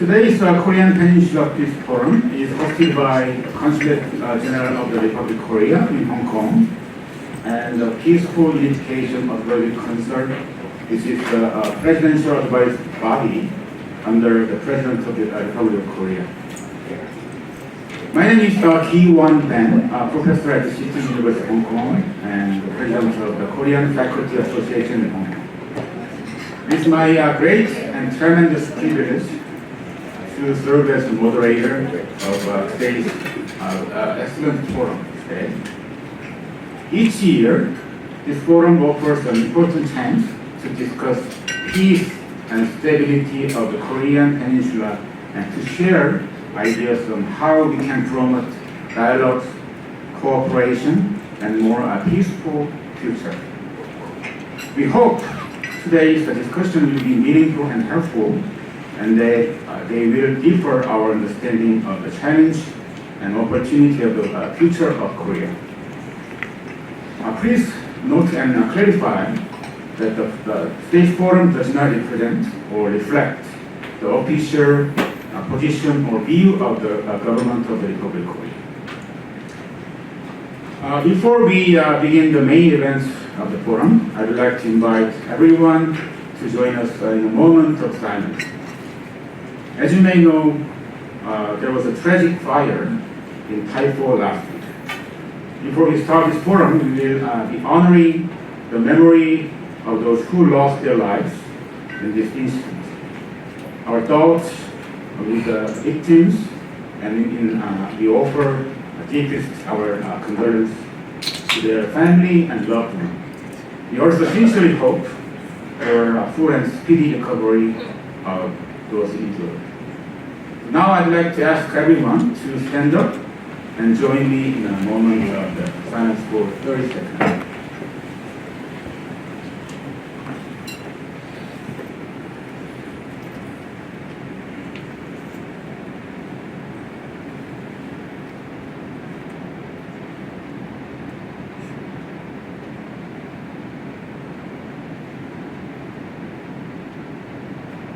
Today's Korean Peninsula Peace Forum is hosted by the Consulate General of the Republic of Korea in Hong Kong and the Peaceful Unification of the Concern. This is the presidential advice body under the President of the Republic of Korea. My name is Ki Won Ben, professor at the City University of Hong Kong and the president of the Korean Faculty Association in Hong Kong. It is my great and tremendous privilege to serve as the moderator of today's excellent forum today. Each year, this forum offers an important chance to discuss peace and stability of the Korean Peninsula and to share ideas on how we can promote dialogue, cooperation, and more peaceful future. We hope today's discussion will be meaningful and helpful, and they will deepen our understanding of the challenge and opportunity of the future of Korea. Please note and clarify that the State Forum does not represent or reflect the official position or view of the government of the Republic of Korea. Before we begin the main events of the forum, I would like to invite everyone to join us in a moment of silence. As you may know, there was a tragic fire in Taipo last week. Before we start this forum, we will be honoring the memory of those who lost their lives in this incident. Our thoughts with the victims, and we offer deepest our condolence to their family and loved ones. We also sincerely hope for a full and speedy recovery of those injured. Now I'd like to ask everyone to stand up and join me in a moment of the silence for 30 seconds.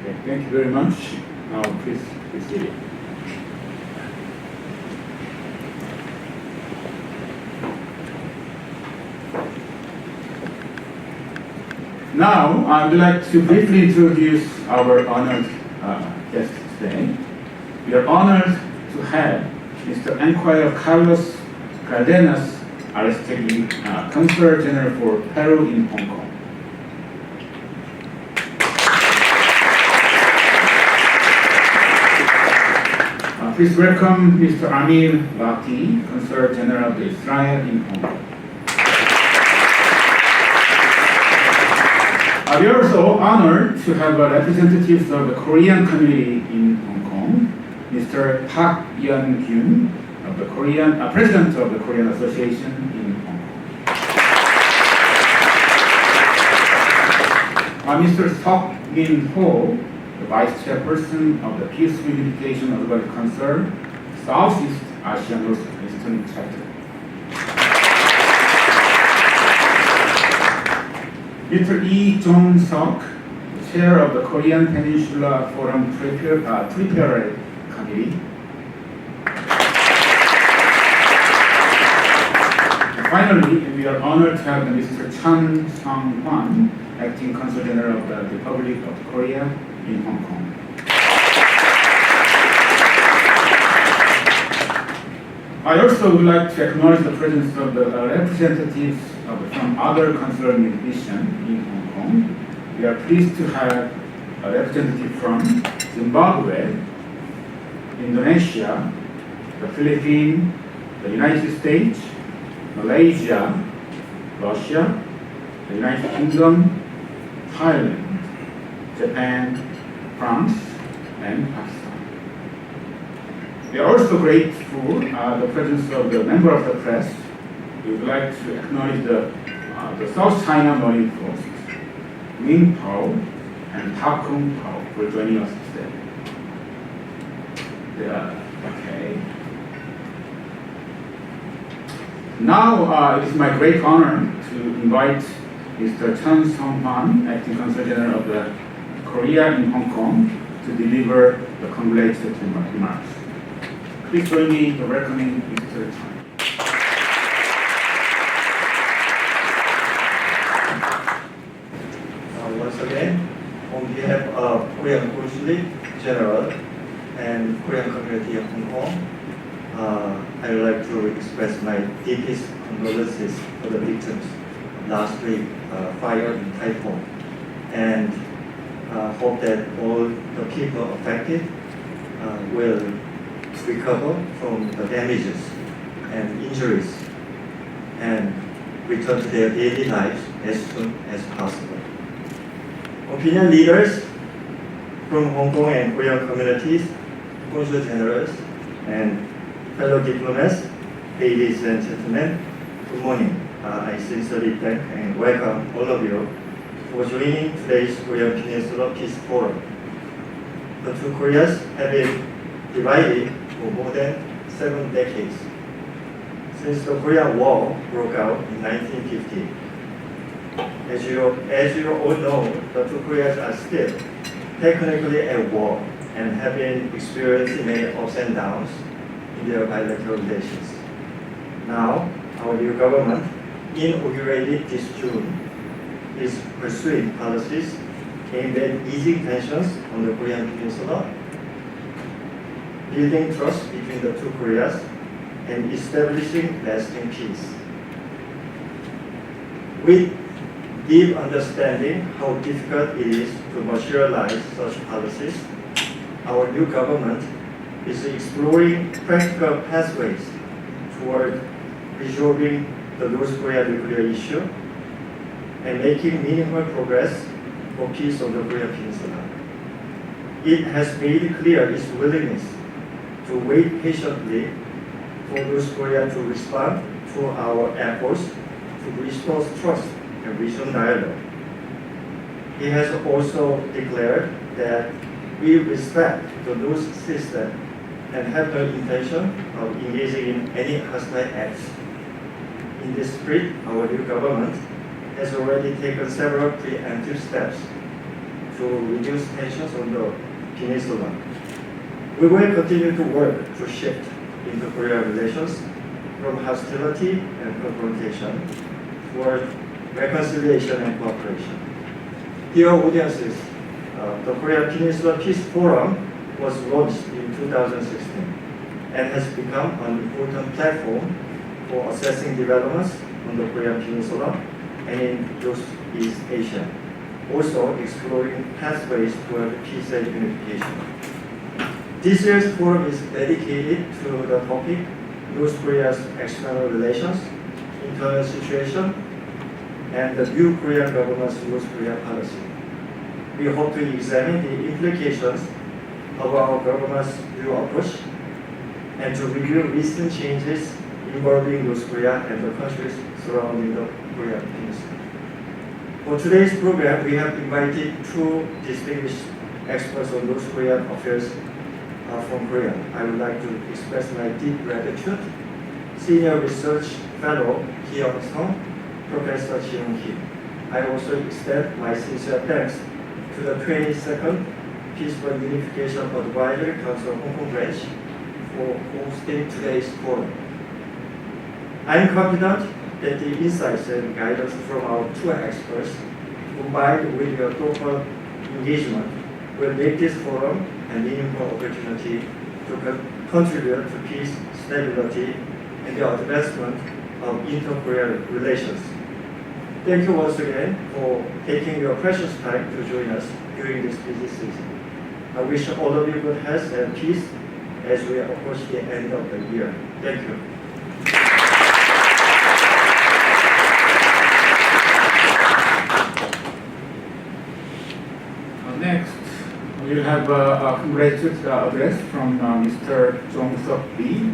Okay, thank you very much. Now please be seated. Now, I would like to briefly introduce our honored guest today. We are honored to have Mr. Enquire Carlos Cardenas Aristegui, Consul General for Peru in Hong Kong. Please welcome Mr. Amir Bhatti, Consul General of Israel in Hong Kong. We are also honored to have representatives of the Korean community in Hong Kong, Mr. Park Yeon-kyun, of the President of the Korean Association in Hong Kong. Mr. Seok Min Ho, the Vice Chairperson of the Peaceful Unification of the Concern, Southeast Asian Eastern Chapter. Mr. Lee Jong-seok, Chair of the Korean Peninsula Forum Preparatory Committee. And finally, we are honored to have Mr. Chun Sung-hwan, Acting Consul General of the Republic of Korea in Hong Kong. I also would like to acknowledge the presence of the representatives from other consular missions in Hong Kong. We are pleased to have a representative from Zimbabwe, Indonesia, the Philippines, the United States, Malaysia, Russia, the United Kingdom, Thailand, Japan, France, and Pakistan. We are also grateful for the presence of the member of the press. We would like to acknowledge the South China Marine Force, Ming Pao and Ta Kung Pao for joining us today. Okay. Now it is my great honor to invite Mr. Chun Sung-hwan, Acting Consul General of the Korea in Hong Kong, to deliver the congratulatory remarks. Please join me in welcoming Mr. Chan. Once again, on behalf of Korean Consulate General and Korean community of Hong Kong, I would like to express my deepest condolences for the victims of last week fire in Taiwan, and hope that all the people affected will recover from the damages and injuries and return to their daily lives as soon as possible. Opinion leaders from Hong Kong and Korean communities, consul generals, and fellow diplomats, ladies and gentlemen, good morning. I sincerely thank and welcome all of you for joining today's Korean Peninsula Peace Forum. The two Koreas have been divided for more than 7 decades, since the Korean War broke out in 1950. As you all know, the two Koreas are still technically at war and have been experiencing many ups and downs in their bilateral relations. Now, our new government, inaugurated this June, is pursuing policies aimed at easing tensions on the Korean Peninsula, building trust between the two Koreas, and establishing lasting peace. With deep understanding how difficult it is to materialize such policies, our new government is exploring practical pathways toward resolving the North Korea nuclear issue and making meaningful progress for peace on the Korean Peninsula. It has made clear its willingness to wait patiently for North Korea to respond to our efforts to restore trust and regional dialogue. He has also declared that we respect the North system and have no intention of engaging in any hostile acts. In this spirit, our new government has already taken several preemptive steps to reduce tensions on the peninsula. We will continue to work to shift inter-Korean relations from hostility and confrontation toward reconciliation and cooperation. Dear audiences, the Korean Peninsula Peace Forum was launched in 2016 and has become an important platform for assessing developments on the Korean Peninsula and in Northeast Asia, also exploring pathways toward peace and unification. This year's forum is dedicated to the topic North Korea's external relations, internal situation, and the new Korean government's North Korea policy. We hope to examine the implications of our government's new approach and to review recent changes involving North Korea and the countries surrounding the Korean Peninsula. For today's program, we have invited two distinguished experts on North Korean affairs from Korea. I would like to express my deep gratitude. Senior Research Fellow Ki-Young-sung, Professor Ji-Young-Kim. I also extend my sincere thanks to the 22nd Peaceful Unification Advisory Council Hong Kong branch for hosting today's forum. I am confident that the insights and guidance from our two experts, combined with your thoughtful engagement, will make this forum a meaningful opportunity to contribute to peace, stability, and the advancement of inter-Korean relations. Thank you once again for taking your precious time to join us during this busy season. I wish all of you good health and peace as we approach the end of the year. Thank you. Next, we will have a congratulatory address from Mr. Jong-Seok Lee,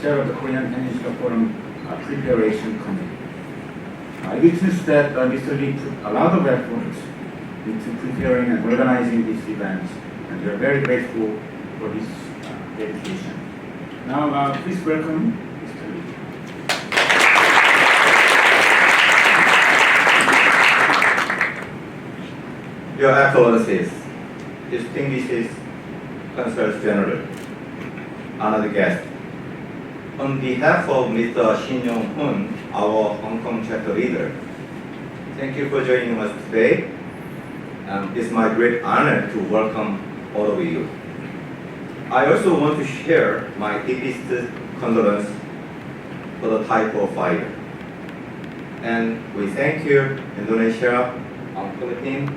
Chair of the Korean Peninsula Forum Preparation Committee. I witnessed that Mr. Lee put a lot of effort into preparing and organizing this event, and we are very grateful for this dedication. Now, please welcome Mr. Lee. Your Excellencies, distinguished Consul General, honored guest. On behalf of Mr. Shin Yong-hoon, our Hong Kong chapter leader, thank you for joining us today. It's my great honor to welcome all of you. I also want to share my deepest condolence for the typhoon fire. And we thank you, Indonesia and Philippines,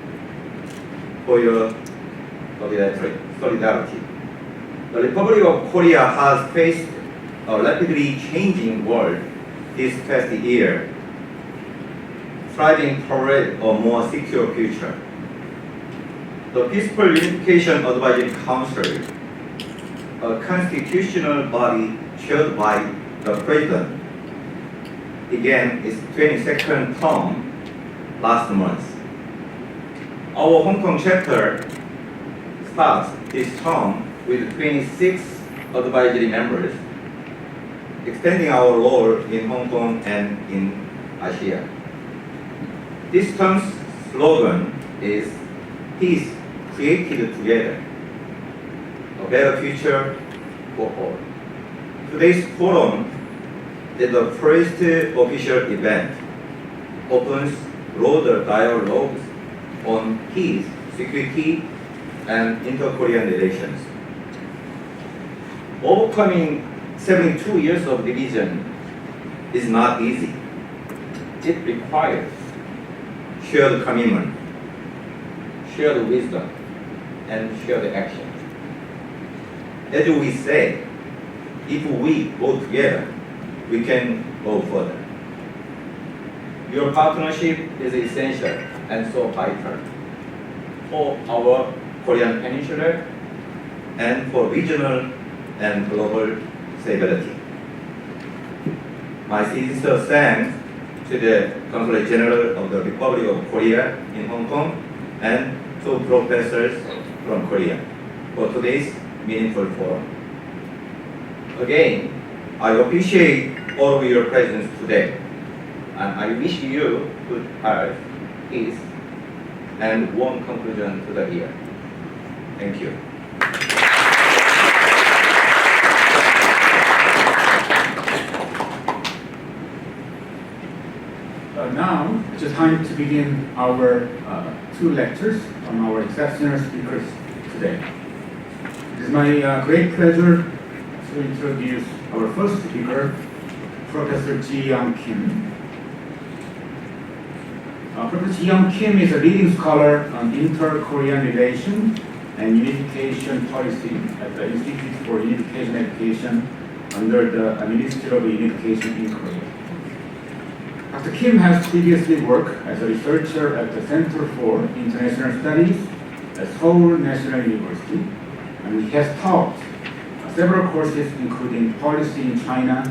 for your solidarity. The Republic of Korea has faced a rapidly changing world this past year, striving toward a more secure future. The Peaceful Unification Advisory Council, a constitutional body chaired by the President, began its 22nd term last month. Our Hong Kong chapter starts this term with 26 advisory members, extending our role in Hong Kong and in Asia. This term's slogan is "Peace created together, a better future for all." Today's forum is the first official event, opens broader dialogues on peace, security, and inter-Korean relations. Overcoming 72 years of division is not easy. It requires shared commitment, shared wisdom, and shared action. As we say, if we go together, we can go further. Your partnership is essential and so vital for our Korean Peninsula and for regional and global stability. My sincere thanks to the Consulate General of the Republic of Korea in Hong Kong and to professors from Korea for today's meaningful forum. Again, I appreciate all of your presence today, and I wish you good health, peace, and warm conclusion to the year. Thank you. Now, it's time to begin our two lectures from our exceptional speakers today. It is my great pleasure to introduce our first speaker, Professor Ji-Young Kim. Professor Ji-Young Kim is a leading scholar on inter-Korean relations and unification policy at the Institute for Unification Education under the Ministry of Unification in Korea. Dr. Kim has previously worked as a researcher at the Center for International Studies at Seoul National University, and he has taught several courses including policy in China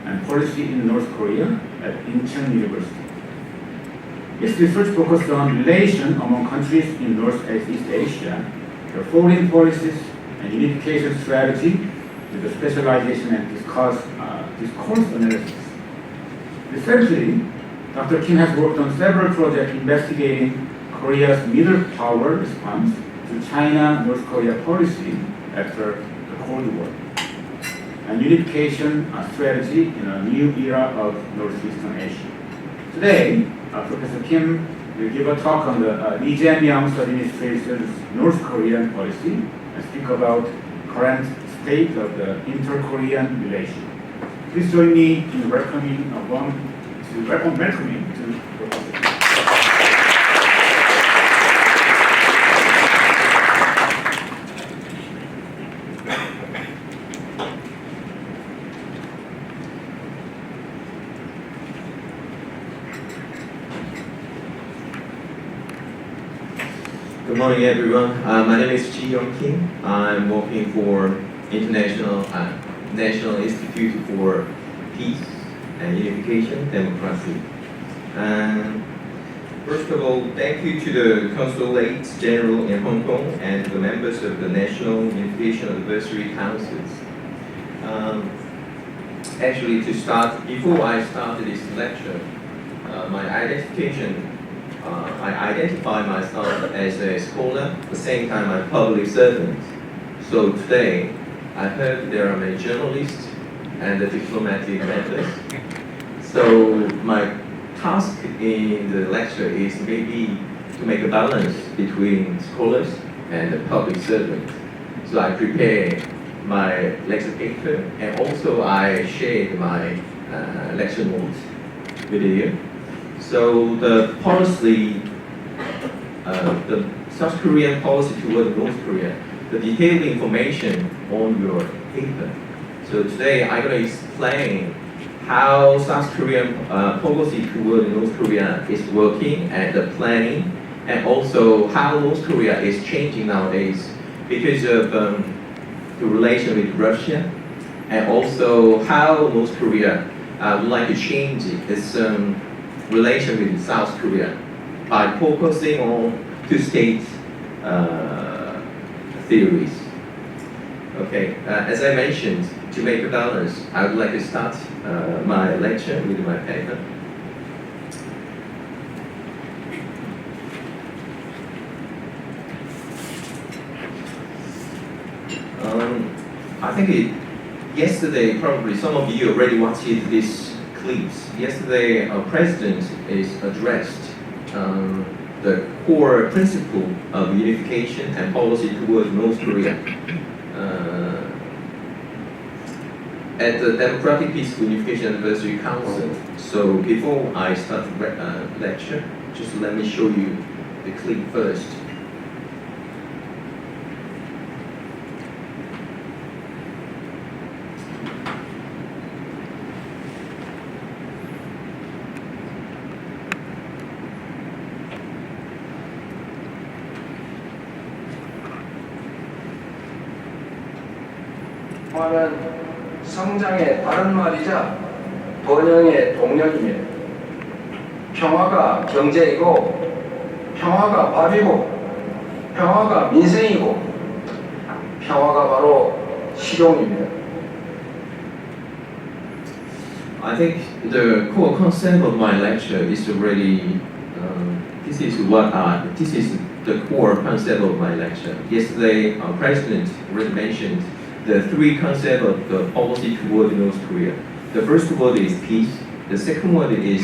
and policy in North Korea at Incheon University. His research focused on relations among countries in North and East Asia, their foreign policies and unification strategy with the specialization and discourse analysis. Recently, Dr. Kim has worked on several projects investigating Korea's middle power response to China-North Korea policy after the Cold War, and unification strategy in a new era of Northeastern Asia. Today, Professor Kim will give a talk on the Lee Jae-myung's administration's North Korean policy and speak about current state of the inter-Korean relation. Please join me in welcoming to Professor Kim. Good morning, everyone. My name is Ji-Young Kim. I'm working for National Institute for Peace and Unification Democracy. And first of all, thank you to the Consulate General in Hong Kong and the members of the National Unification Advisory Councils. Actually, before I started this lecture, I identify myself as a scholar, at the same time I'm a public servant. So today, I heard there are many journalists and the diplomatic members. So my task in the lecture is maybe to make a balance between scholars and the public servant. So I prepare my lecture paper and also I shared my lecture notes with you. So the policy, the South Korean policy toward North Korea, the detailed information on your paper. So today I'm going to explain how South Korean policy toward North Korea is working and the planning, and also how North Korea is changing nowadays because of the relation with Russia, and also how North Korea would like to change its relation with South Korea by focusing on two-state theories. Okay, as I mentioned, to make a balance, I would like to start my lecture with my paper. I think yesterday, probably some of you already watched these clips. Yesterday, our president is addressed the core principle of unification and policy towards North Korea at the Democratic Peace Unification Advisory Council. So before I start the lecture, just let me show you the clip first. 평화는 성장의 다른 말이자 번영의 동력입니다. 평화가 경제이고, 평화가 밥이고, 평화가 민생이고, 평화가 바로 실용입니다. I think the core concept of my lecture is already, this is the core concept of my lecture. Yesterday, our president already mentioned the three concepts of the policy toward North Korea. The first word is peace, the second word is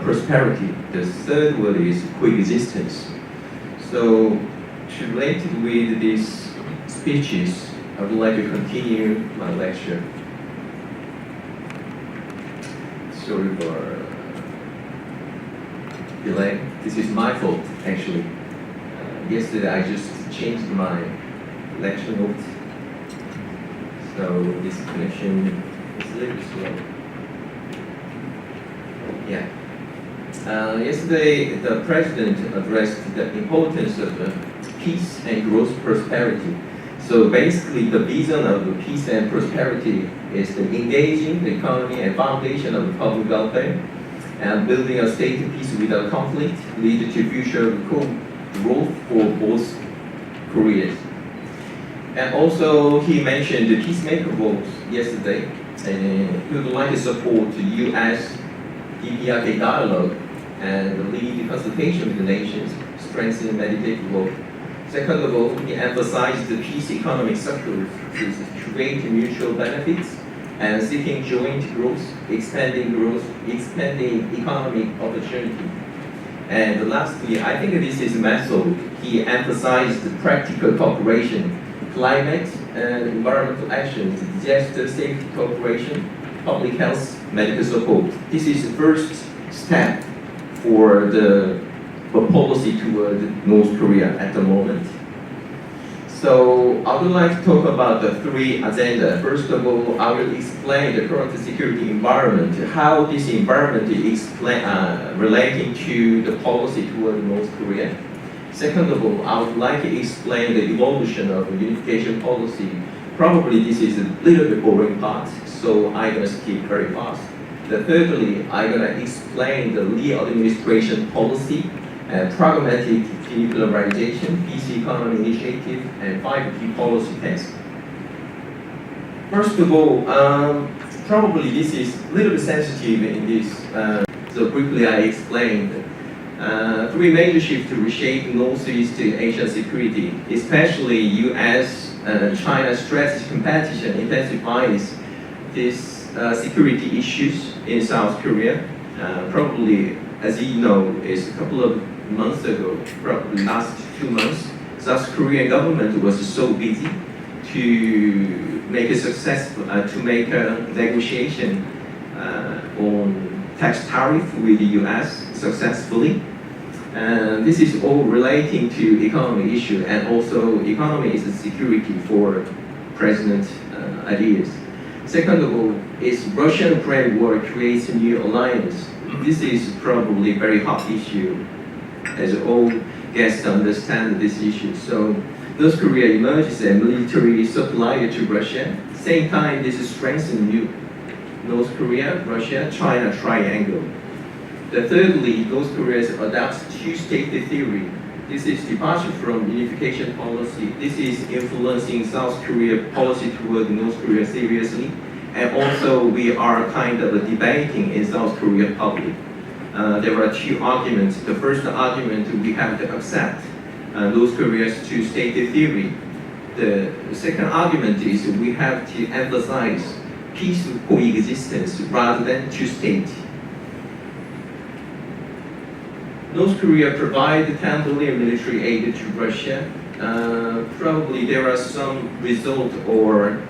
prosperity, the third word is coexistence. So, related with these speeches, I would like to continue my lecture. Sorry for delay. This is my fault, actually. Yesterday I just changed my lecture notes. So this connection is a little slow. Yeah. Yesterday, the president addressed the importance of peace and growth prosperity. So basically, the vision of the peace and prosperity is the engaging the economy and foundation of the public welfare, and building a state of peace without conflict lead to future growth for both Koreas. And also, he mentioned the peacemaker roles yesterday, and he would like to support the U.S. DPRK dialogue and lead the consultation with the nations, strengthen meditative role. Second of all, he emphasized the peace economic circles to create mutual benefits and seeking joint growth, expanding economic opportunity. And lastly, I think this is a method. He emphasized the practical cooperation, climate and environmental actions, disaster safety cooperation, public health, medical support. This is the first step for the policy toward North Korea at the moment. So I would like to talk about the three agendas. First of all, I will explain the current security environment, how this environment is relating to the policy toward North Korea. Second of all, I would like to explain the evolution of the unification policy. Probably this is a little bit boring part, so I'm going to skip very fast. Thirdly, I'm going to explain the Lee administration policy, pragmatic denuclearization, peace economy initiative, and 5 key policy tasks. First of all, probably this is a little bit sensitive in this, so briefly I explained 3 major shifts to reshape Northeast Asia security, especially U.S. China's strategic competition intensifies these security issues in South Korea. Probably, as you know, is a couple of months ago, probably last 2 months, South Korean government was so busy to make a successful, to make a negotiation on tax tariff with the US successfully. And this is all relating to economy issue, and also economy is a security for President ideas. Second of all, is Russian-Ukraine war creates a new alliance. This is probably a very hot issue, as all guests understand this issue. So North Korea emerges as a military supplier to Russia. Same time, this is strengthening North Korea, Russia, China triangle. Thirdly, North Korea adopts two-state theory. This is departure from unification policy. This is influencing South Korea policy toward North Korea seriously. And also, we are kind of debating in South Korea public. There are two arguments. The first argument, we have to accept North Korea's two-state theory. The second argument is we have to emphasize peaceful coexistence rather than two-state. North Korea provides temporary military aid to Russia. Probably there are some results or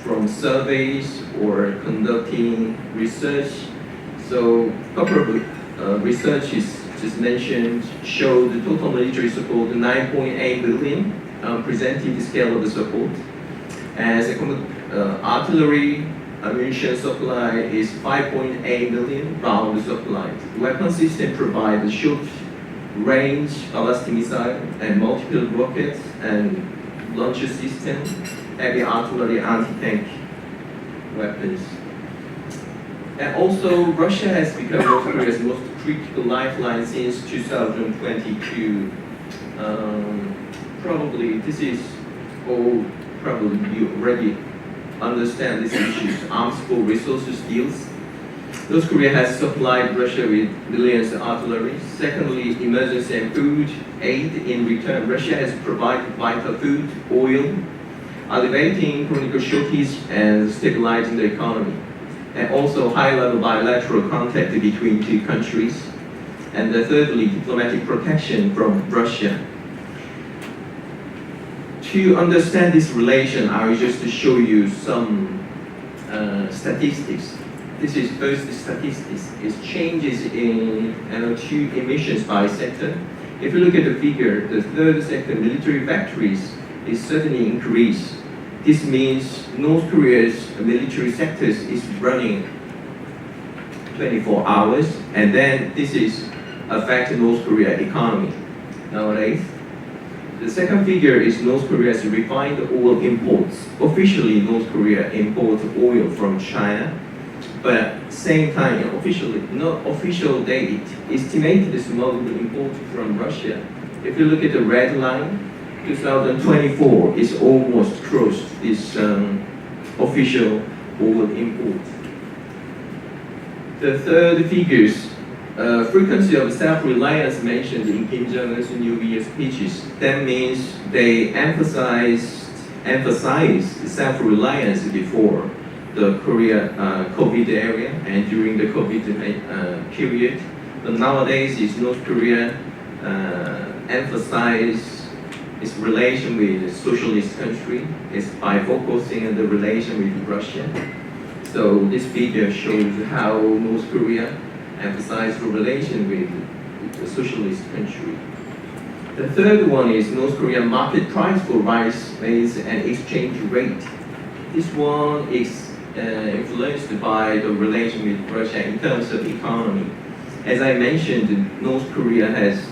from surveys or conducting research. So a couple of research is just mentioned show the total military support 9.8 billion, presenting the scale of the support. As artillery ammunition supply is 5.8 million round supply. The weapon system provides short-range ballistic missile and multiple rockets and launcher system, heavy artillery, anti-tank weapons. And also, Russia has become North Korea's most critical lifeline since 2022. Probably this is all. Probably you already understand these issues. Arms for resources deals. North Korea has supplied Russia with millions of artillery. Secondly, emergency and food aid in return. Russia has provided vital food, oil, alleviating chronic shortage and stabilizing the economy. And also high-level bilateral contact between two countries. And thirdly, diplomatic protection from Russia. To understand this relation, I will just show you some statistics. This is first statistics. It changes in NO2 emissions by sector. If you look at the figure, the third sector, military factories, is certainly increased. This means North Korea's military sectors is running 24 hours, and then this is affecting North Korea economy nowadays. The second figure is North Korea's refined oil imports. Officially, North Korea imports oil from China, but at the same time, officially, not official date, estimated smuggled import from Russia. If you look at the red line, 2024 is almost crossed this official oil import. The third figures, frequency of self-reliance mentioned in Kim Jong-un's New Year speeches. That means they emphasized self-reliance before the Korea COVID area and during the COVID period. But nowadays, is North Korea emphasize its relation with a socialist country is by focusing on the relation with Russia. So this figure shows how North Korea emphasized the relation with the socialist country. The third one is North Korea market price for rice, maize, and exchange rate. This one is influenced by the relation with Russia in terms of economy. As I mentioned, North Korea has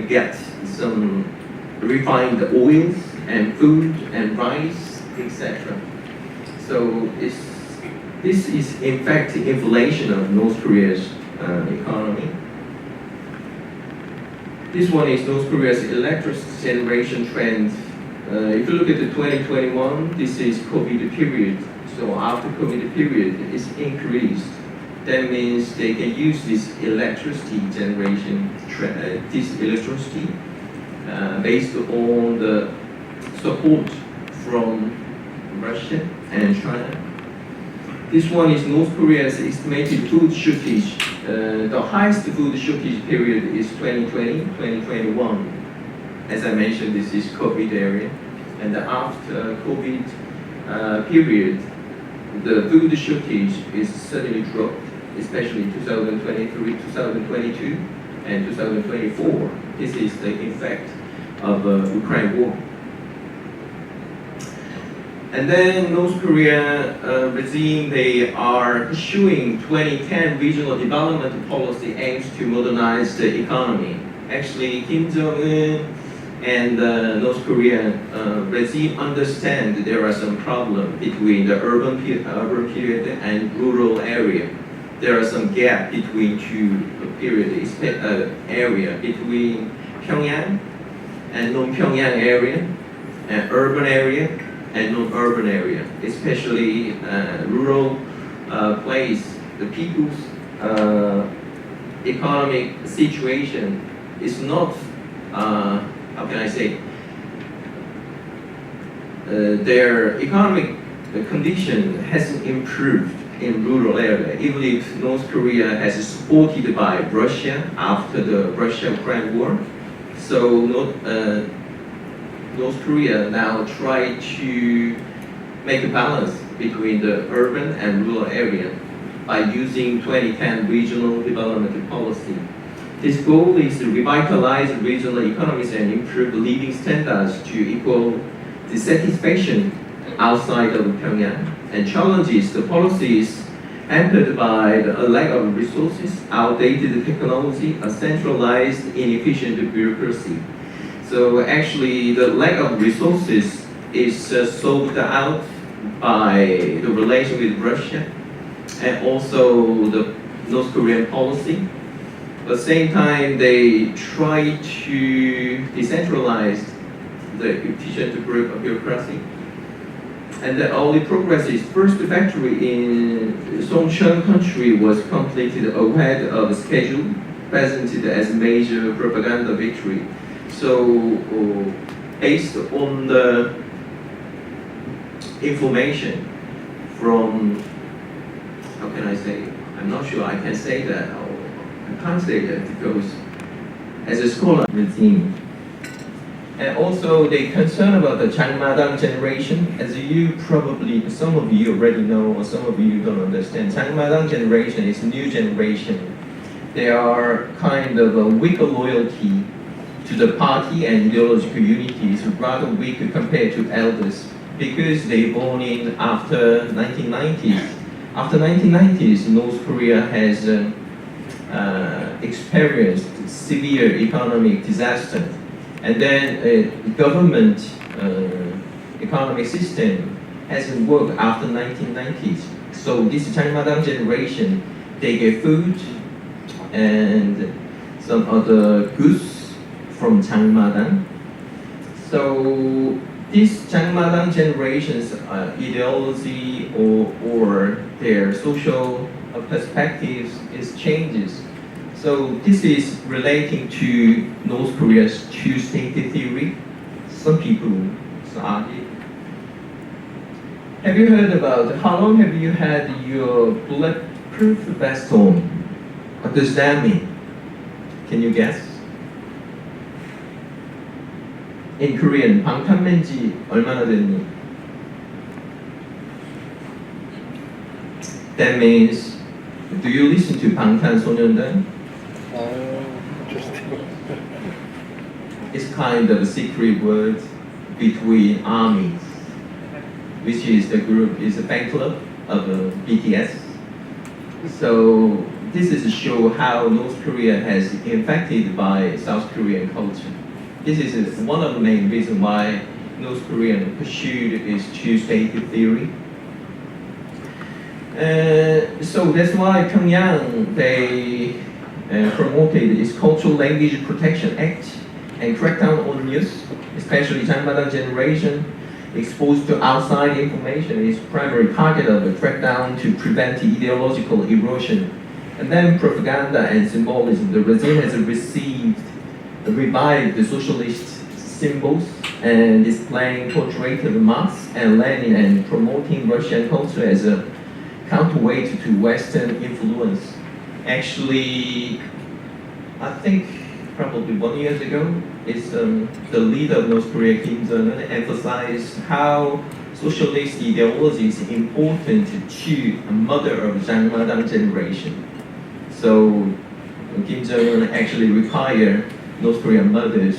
got some refined oils and food and rice, etc. So this is in fact inflation of North Korea's economy. This one is North Korea's electricity generation trend. If you look at the 2021, this is COVID period. So after COVID period, it's increased. That means they can use this electricity generation, based on the support from Russia and China. This one is North Korea's estimated food shortage. The highest food shortage period is 2020-2021. As I mentioned, this is COVID area. And after COVID period, the food shortage is suddenly dropped, especially 2023, 2022, and 2024. This is the effect of Ukraine war. And then North Korea regime, they are pursuing 2010 regional development policy aims to modernize the economy. Actually, Kim Jong-un and North Korean regime understand there are some problems between the urban period and rural area. There are some gap between two periods, area between Pyongyang and non-Pyongyang area, and urban area and non-urban area, especially rural place. The people's economic situation is not, how can I say, their economic condition hasn't improved in rural area, even if North Korea has supported by Russia after the Russia-Ukraine war. So North Korea now try to make a balance between the urban and rural area by using 2010 regional development policy. This goal is to revitalize regional economies and improve living standards to equal the satisfaction outside of Pyongyang, and challenges the policies hampered by a lack of resources, outdated technology, a centralized, inefficient bureaucracy. So actually, the lack of resources is solved out by the relation with Russia and also the North Korean policy. At the same time, they try to decentralize the efficient bureaucracy. And the only progress is first factory in Songcheon country was completed ahead of schedule, presented as major propaganda victory. So, based on the information from, how can I say, I'm not sure I can say that, or I can't say that because as a scholar regime. And also they concern about the Changmadang generation. As you probably, some of you already know or some of you don't understand, Changmadang generation is a new generation. They are kind of a weaker loyalty to the party and ideological unity is rather weak compared to elders because they born in after 1990s. After 1990s, North Korea has experienced severe economic disaster, and then government economic system hasn't worked after 1990s. So this Changmadang generation, they get food and some other goods from Changmadang. So this Changmadang generation's ideology or their social perspectives is changes. So this is relating to North Korea's two-state theory. Some people started. Have you heard about how long have you had your bulletproof vest on? What does that mean? Can you guess? In Korean, 방탄맨지 얼마나 됐니? That means, do you listen to 방탄소년단? Interesting. It's kind of a secret word between armies, which is the group, is a fan club of BTS. So this is to show how North Korea has infected by South Korean culture. This is one of the main reasons why North Korea pursued its two-state theory. So that's why Pyongyang, they promoted its Cultural Language Protection Act and crackdown on news, especially Changmadang generation exposed to outside information is primary target of the crackdown to prevent ideological erosion. And then propaganda and symbolism. The regime has revived the socialist symbols and displaying portraits of Marx and Lenin and promoting Russian culture as a counterweight to Western influence. Actually, I think probably 1 year ago, the leader of North Korea, Kim Jong-un, emphasized how socialist ideology is important to a mother of Zhangmadang generation. So Kim Jong-un actually required North Korean mothers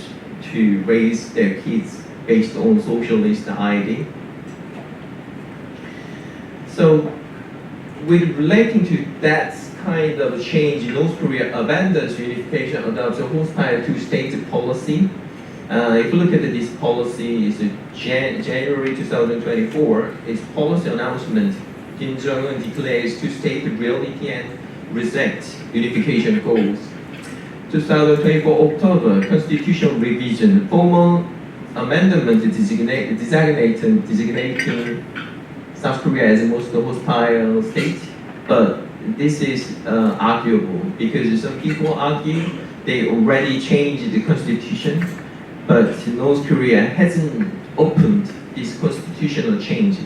to raise their kids based on socialist idea. So with relating to that kind of change, North Korea abandons unification, adopts a hostile two-state policy. If you look at this policy, it's January 2024, its policy announcement, Kim Jong-un declares two-state reality and rejects unification goals. 2024 October, constitutional revision, formal amendment designating South Korea as the most hostile state, but this is arguable because some people argue they already changed the constitution, but North Korea hasn't opened this constitutional change.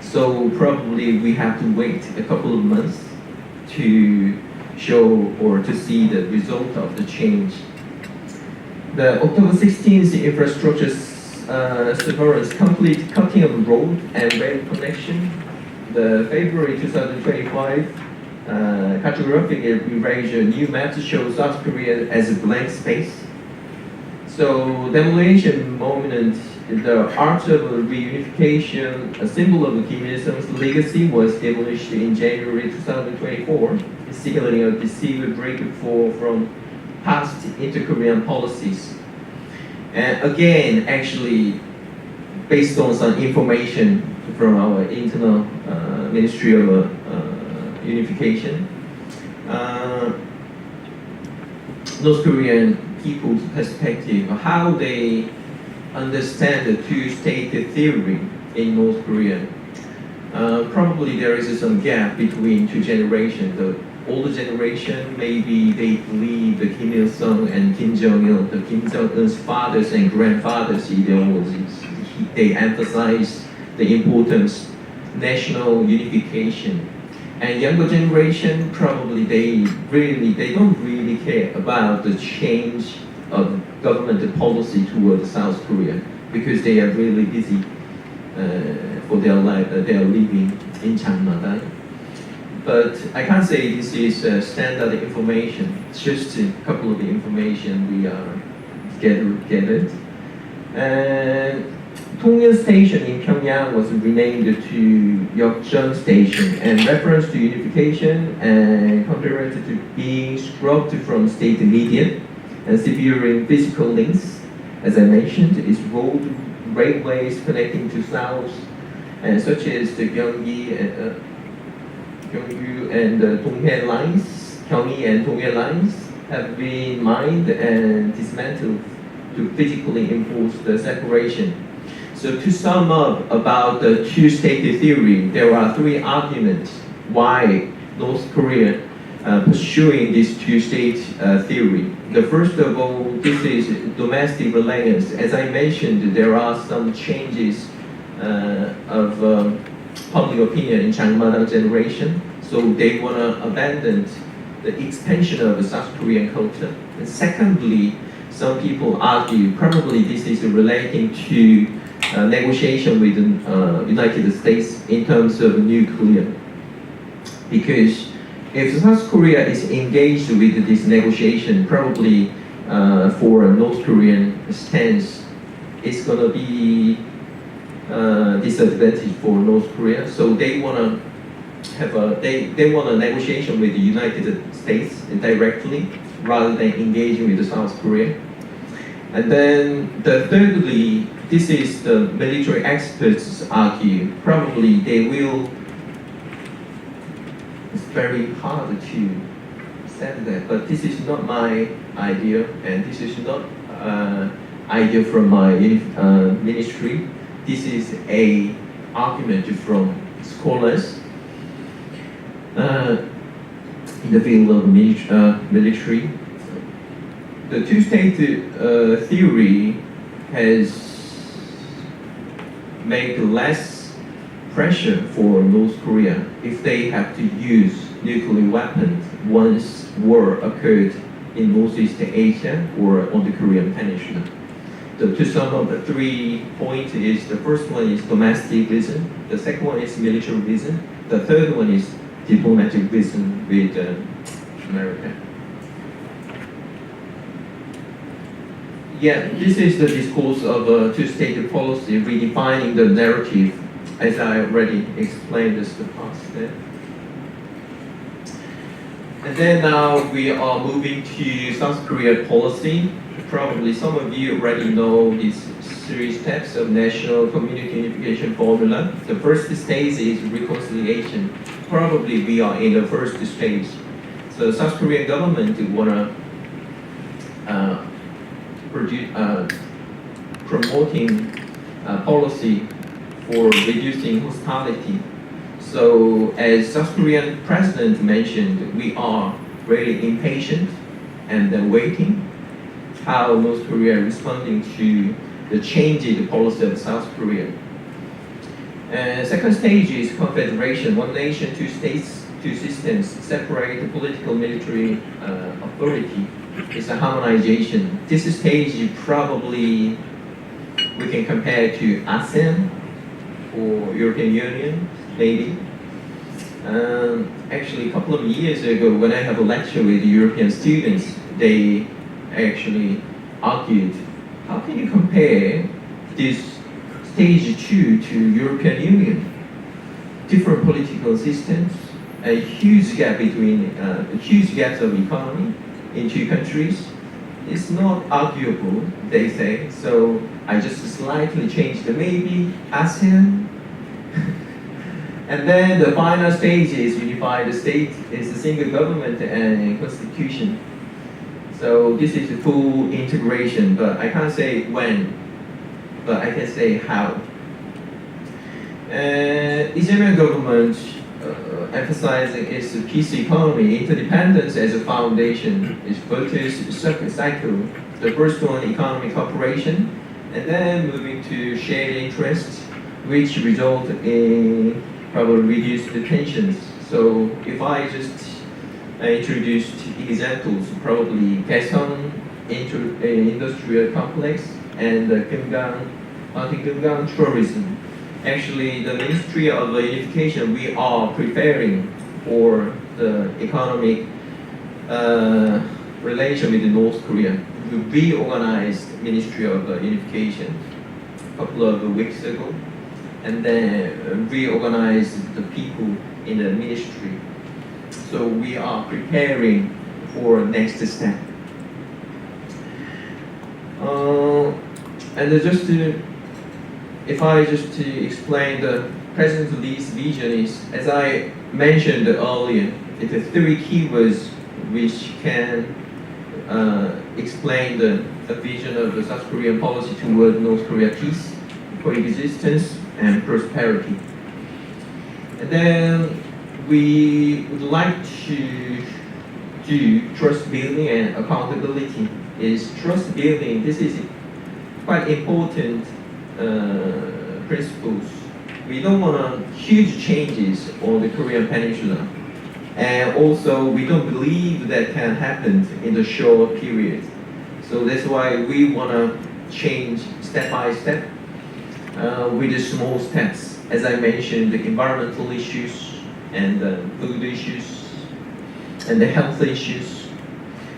So probably we have to wait a couple of months to show or to see the result of the change. The October 16th infrastructure severance, complete cutting of road and rail connection. The February 2025 cartographic erasure, new maps show South Korea as a blank space. So demolition monument, the Arch of Reunification, a symbol of Kim Il-sung's legacy, was demolished in January 2024, signaling a decisive breakthrough from past inter-Korean policies. And again, actually, based on some information from our internal Ministry of Unification, North Korean people's perspective, how they understand the two-state theory in North Korea. Probably there is some gap between two generations. The older generation, maybe they believe the Kim Il-sung and Kim Jong-il, the Kim Jong-un's fathers and grandfathers' ideologies. They emphasize the importance of national unification. And younger generation, probably they don't really care about the change of government policy towards South Korea because they are really busy for their life, they are living in Changmadang. But I can't say this is standard information. It's just a couple of the information we are gathered. And Tongyeon Station in Pyongyang was renamed to Yeokjeon Station, and reference to unification and compared to being scrubbed from state media and severing physical links. As I mentioned, is road railways connecting to south, and such as the Gyeonggi and Donghae lines, Gyeonggi and Donghae lines have been mined and dismantled to physically enforce the separation. So to sum up about the two-state theory, there are three arguments why North Korea pursuing this two-state theory. The first of all, this is domestic relations. As I mentioned, there are some changes of public opinion in Changmadang generation, so they want to abandon the expansion of the South Korean culture. And secondly, some people argue probably this is relating to negotiation with the United States in terms of nuclear. Because if South Korea is engaged with this negotiation, probably for a North Korean stance, it's going to be disadvantage for North Korea. So they want to have they want a negotiation with the United States directly rather than engaging with the South Korea. And then thirdly, this is the military experts argue. Probably they will. It's very hard to say that, but this is not my idea, and this is not idea from my ministry. This is a argument from scholars in the field of military. The two-state theory has made less pressure for North Korea if they have to use nuclear weapons once war occurred in Northeast Asia or on the Korean Peninsula. So to sum up, the 3 points is the first one is domestic reason, the second one is military reason, the third one is diplomatic reason with America. Yeah, this is the discourse of two-state policy, redefining the narrative, as I already explained this the past there. And then now we are moving to South Korea policy. Probably some of you already know these 3 steps of national community unification formula. The first stage is reconciliation. Probably we are in the first stage. So South Korean government wanna promoting policy for reducing hostility. So as South Korean president mentioned, we are really impatient and waiting how North Korea is responding to the changing policy of South Korea. And second stage is confederation, one nation, 2 states, 2 systems, separate political military authority. It's a harmonization. This stage probably we can compare to ASEAN or European Union, maybe. Actually, a couple of years ago, when I have a lecture with European students, they actually argued, how can you compare this stage 2 to European Union? Different political systems, a huge gap between, huge gaps of economy in 2 countries. It's not arguable, they say, so I just slightly changed the maybe ASEAN. And then the final stage is unified state, is a single government and constitution. So this is a full integration, but I can't say when, but I can say how. Ijeon government emphasizing its peace economy, interdependence as a foundation, its virtuous cycle. The first one, economic cooperation, and then moving to shared interests, which result in probably reduced tensions. So if I just introduced examples, probably Kaesong industrial complex and Gyeonggang tourism. Actually, the Ministry of Unification, we are preparing for the economic relation with North Korea. We reorganized Ministry of Unification a couple of weeks ago, and then reorganized the people in the ministry. So we are preparing for next step. And just to, if I just to explain the President Lee's vision is, as I mentioned earlier, it's the 3 keywords which can explain the vision of the South Korean policy toward North Korea peace, coexistence, and prosperity. And then we would like to do trust building and accountability. Is trust building, this is quite important principles. We don't want huge changes on the Korean Peninsula. And also, we don't believe that can happen in the short period. So that's why we want to change step by step with the small steps. As I mentioned, the environmental issues and the food issues and the health issues.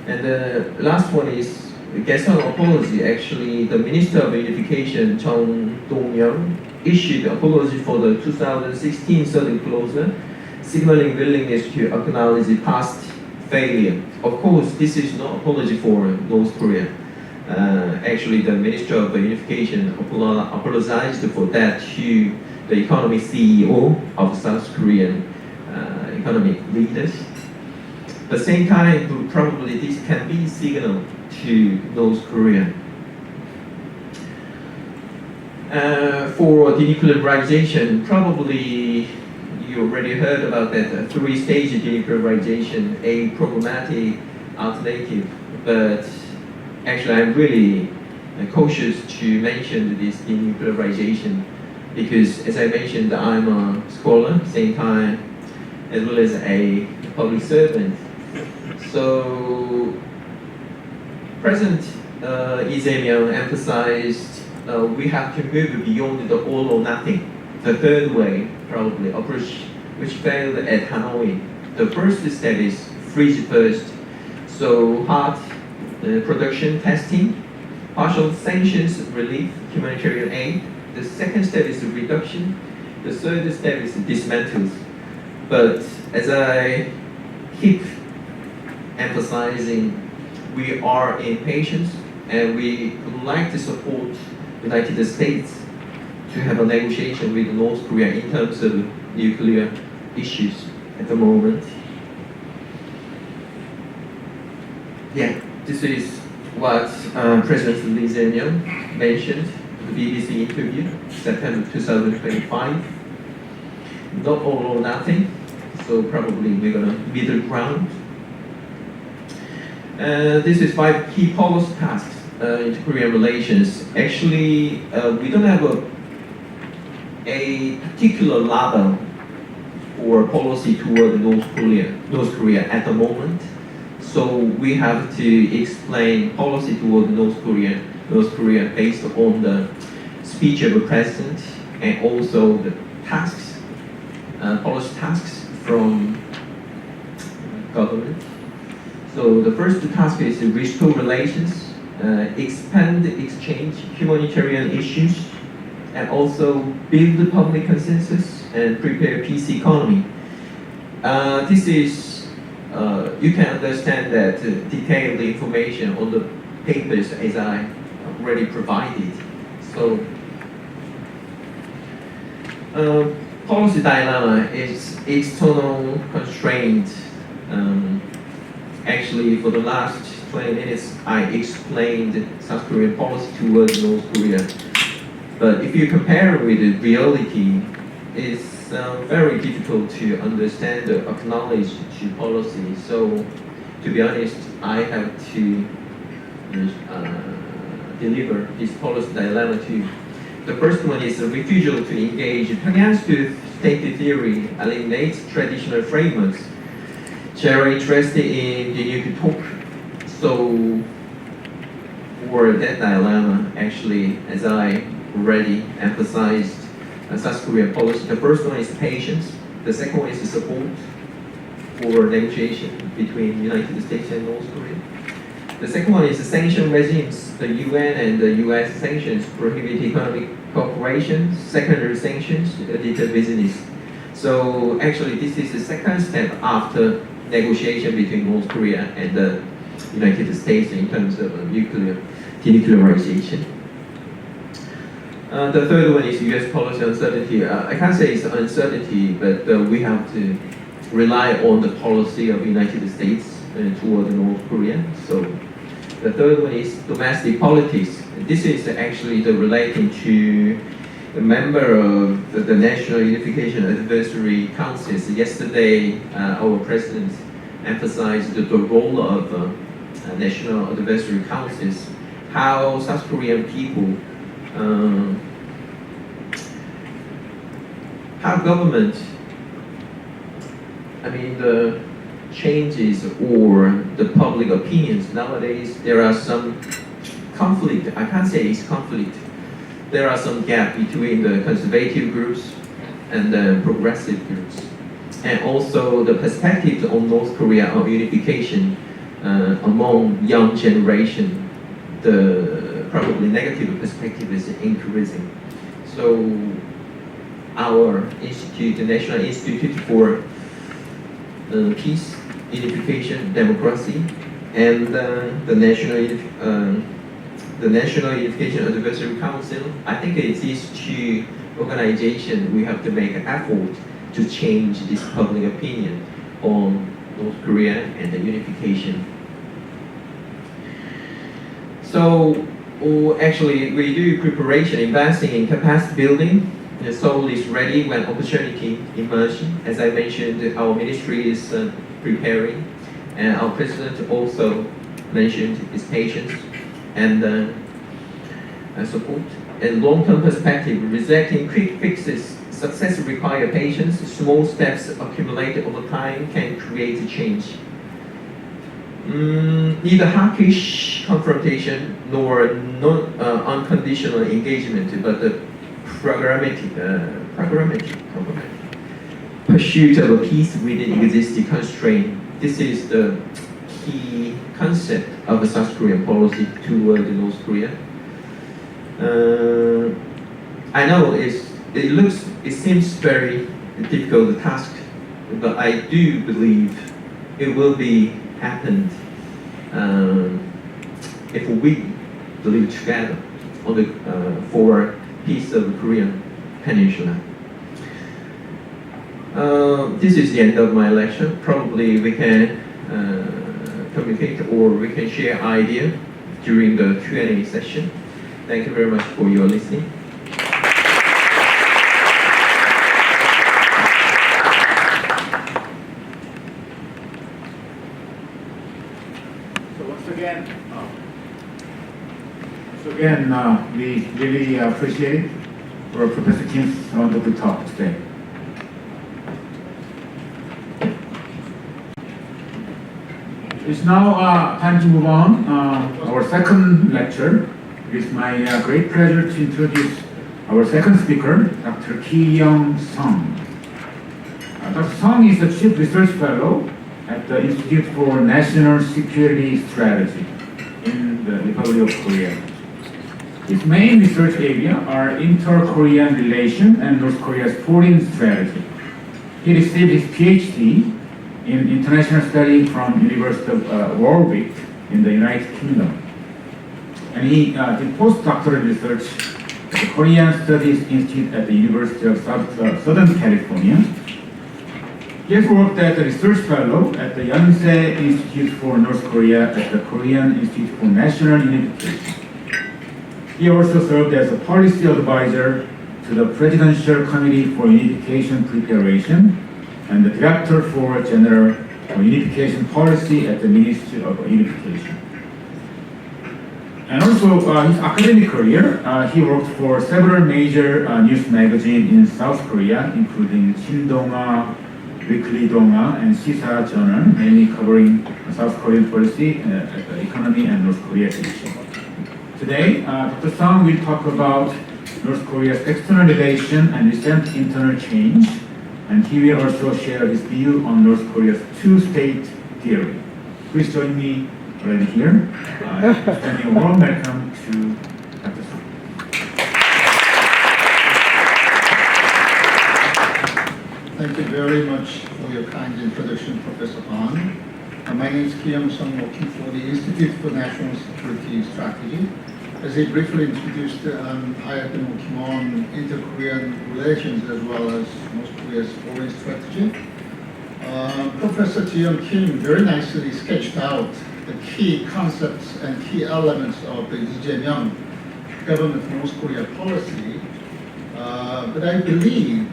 And the last one is Kaesong apology. Actually, the Minister of Unification, Chung Dong-yeon, issued apology for the 2016 Southern closure, signaling willingness to acknowledge the past failure. Of course, this is not apology for North Korea. Actually, the Minister of Unification apologized for that to the economic CEO of South Korean economic leaders. At the same time, probably this can be signal to North Korea. For denuclearization, probably you already heard about that 3-stage denuclearization, a problematic alternative, but actually I'm really cautious to mention this denuclearization because, as I mentioned, I'm a scholar, same time as well as a public servant. So, President Lee Jae-myung emphasized we have to move beyond the all or nothing, the third way probably approach, which failed at Hanoi. The first step is freeze first, so hard production testing, partial sanctions relief, humanitarian aid. The second step is reduction. The third step is dismantle. But as I keep emphasizing, we are impatient and we would like to support the United States to have a negotiation with North Korea in terms of nuclear issues at the moment. Yeah, this is what President Lee Jae-myung mentioned in the BBC interview, September 2025. Not all or nothing, so probably we're gonna middle ground. This is 5 key policy tasks in Korean relations. Actually, we don't have a particular level for policy toward North Korea at the moment. So we have to explain policy toward North Korea based on the speech of the president and also the tasks, policy tasks from government. So the first task is to restore relations, expand exchange, humanitarian issues, and also build the public consensus and prepare peace economy. This is you can understand that detailed information on the papers as I already provided. So, policy dilemma is external constraint. Actually, for the last 20 minutes, I explained South Korean policy towards North Korea. But if you compare with the reality, it's very difficult to understand or acknowledge the policy. So, to be honest, I have to deliver this policy dilemma to you. The first one is a refusal to engage Pyongyang's state theory eliminates traditional frameworks. Share interest in the nuclear talk. So, for that dilemma, actually, as I already emphasized, South Korean policy. The first one is patience. The second one is support for negotiation between the United States and North Korea. The second one is the sanction regimes. The UN and the US sanctions prohibit economic cooperation. Secondary sanctions deter business. So actually, this is the second step after negotiation between North Korea and the United States in terms of nuclear denuclearization. The third one is U.S. policy uncertainty. I can't say it's uncertainty, but we have to rely on the policy of the United States toward North Korea. So the third one is domestic politics. This is actually relating to a member of the National Unification Advisory Councils. Yesterday, our president emphasized the role of National Advisory Councils, how South Korean people how government, the changes or the public opinions nowadays, there are some conflict. I can't say it's conflict. There are some gap between the conservative groups and the progressive groups, and also the perspective on North Korea of unification among young generation. The probably negative perspective is increasing. So our institute, the National Institute for Peace, Unification, Democracy, and the National Unification Advisory Council, I think it is these two organizations we have to make an effort to change this public opinion on North Korea and the unification. So actually we do preparation, investing in capacity building. The Seoul is ready when opportunity emerges. As I mentioned, our ministry is preparing, and our president also mentioned his patience. And support. In long-term perspective, rejecting quick fixes, success requires patience. Small steps accumulated over time can create a change. Neither hawkish confrontation nor unconditional engagement, but the pragmatic pursuit of a peace within existing constraint. This is the key concept of the South Korean policy toward North Korea. I know it seems very difficult task, but I do believe it will be happened if we believe together on the for peace of the Korean Peninsula. This is the end of my lecture. Probably we can communicate or we can share ideas during the Q&A session. Thank you very much for your listening. So once again, we really appreciate for Professor Kim's wonderful talk today. It's now time to move on. Our second lecture. It is my great pleasure to introduce our second speaker, Dr. Ki-young Sung. Dr. Sung is the Chief Research Fellow at the Institute for National Security Strategy in the Republic of Korea. His main research areas are inter-Korean relations and North Korea's foreign strategy. He received his PhD in international studies from University of Warwick in the United Kingdom. And he did postdoctoral research at the Korean Studies Institute at the University of Southern California. He has worked as a research fellow at the Yonsei Institute for North Korea at the Korean Institute for National Unification. He also served as a policy advisor to the Presidential Committee for Unification Preparation and the Director for General Unification Policy at the Ministry of Unification. And also his academic career, he worked for several major news magazines in South Korea, including Sindonga, Weekly Donga, and Sisa Journal, mainly covering South Korean policy, the economy, and North Korea issue. Today, Dr. Sung will talk about North Korea's external relation and recent internal change, and he will also share his view on North Korea's two-state theory. Please join me right here, extending a warm welcome to Dr. Sung. Thank you very much for your kind introduction, Professor Han. My name is Ki-young Sung, working for the Institute for National Security Strategy. As he briefly introduced, I have been working on inter-Korean relations as well as North Korea's foreign strategy. Professor Ji-young Kim very nicely sketched out the key concepts and key elements of the Lee Jae-myung government North Korea policy. But I believe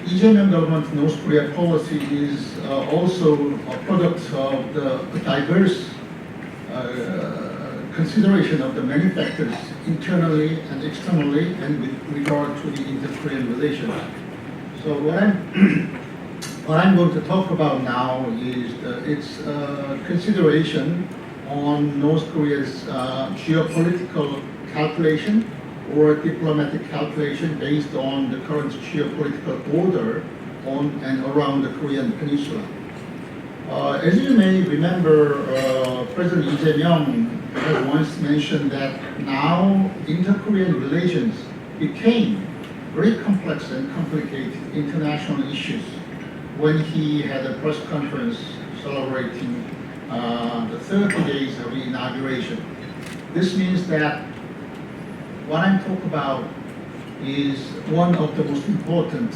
Lee Jae-myung government North Korea policy is also a product of the diverse consideration of the many factors internally and externally and with regard to the inter-Korean relations. So what I'm going to talk about now is its consideration on North Korea's geopolitical calculation or diplomatic calculation based on the current geopolitical order on and around the Korean Peninsula. As you may remember, President Lee Jae-myung has once mentioned that now inter-Korean relations became very complex and complicated international issues when he had a press conference celebrating the 30 days of inauguration. This means that what I'm talking about is one of the most important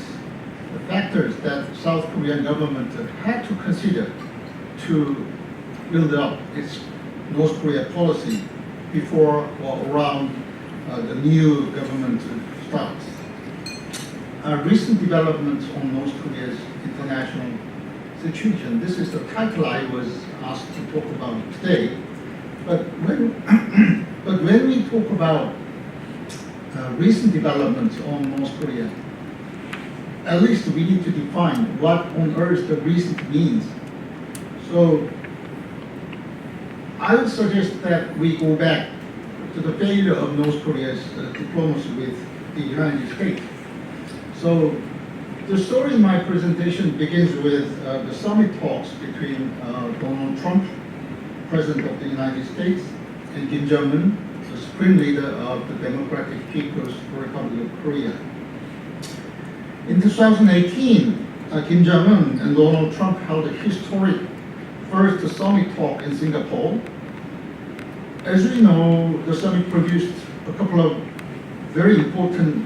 factors that South Korean government had to consider to build up its North Korea policy before or around the new government starts. Recent developments on North Korea's international situation. This is the title I was asked to talk about today. But when But when we talk about recent developments on North Korea, at least we need to define what on earth the recent means. So I would suggest that we go back to the failure of North Korea's diplomacy with the United States. So the story in my presentation begins with the summit talks between Donald Trump, President of the United States, and Kim Jong-un, the supreme leader of the Democratic People's Republic of Korea. In 2018, Kim Jong-un and Donald Trump held a historic first summit talk in Singapore. As we know, the summit produced a couple of very important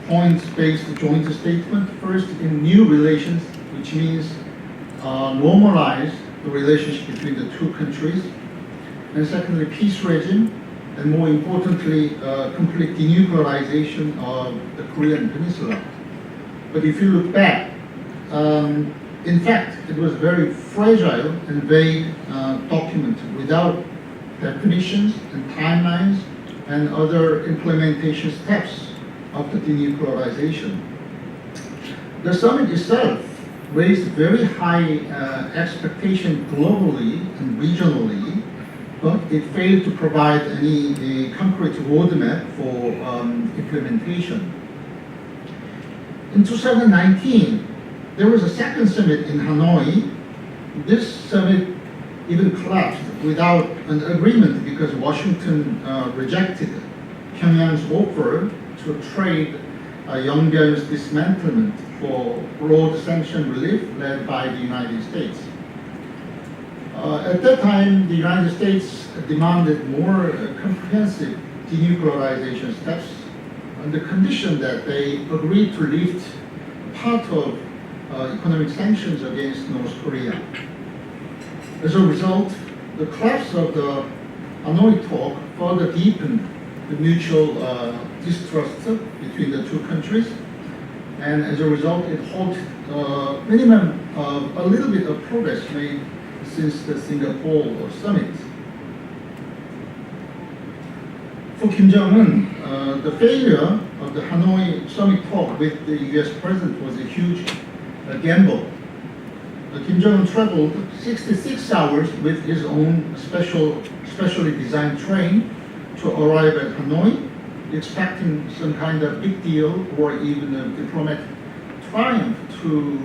points-based joint statements. First, in new relations, which means normalize the relationship between the two countries. And secondly, peace regime, and more importantly, complete denuclearization of the Korean Peninsula. But if you look back, in fact, it was a very fragile and vague document without definitions and timelines and other implementation steps of the denuclearization. The summit itself raised very high expectation globally and regionally, but it failed to provide any concrete roadmap for implementation. In 2019, there was a second summit in Hanoi. This summit even collapsed without an agreement because Washington rejected Pyongyang's offer to trade Yongbyeon's dismantlement for broad sanction relief led by the United States. At that time, the United States demanded more comprehensive denuclearization steps on the condition that they agreed to lift part of economic sanctions against North Korea. As a result, the collapse of the Hanoi talk further deepened the mutual distrust between the two countries, and as a result, it halted minimum of a little bit of progress made since the Singapore summit. For Kim Jong-un, the failure of the Hanoi summit talk with the US president was a huge gamble. Kim Jong-un traveled 66 hours with his own specially designed train to arrive at Hanoi, expecting some kind of big deal or even a diplomatic triumph to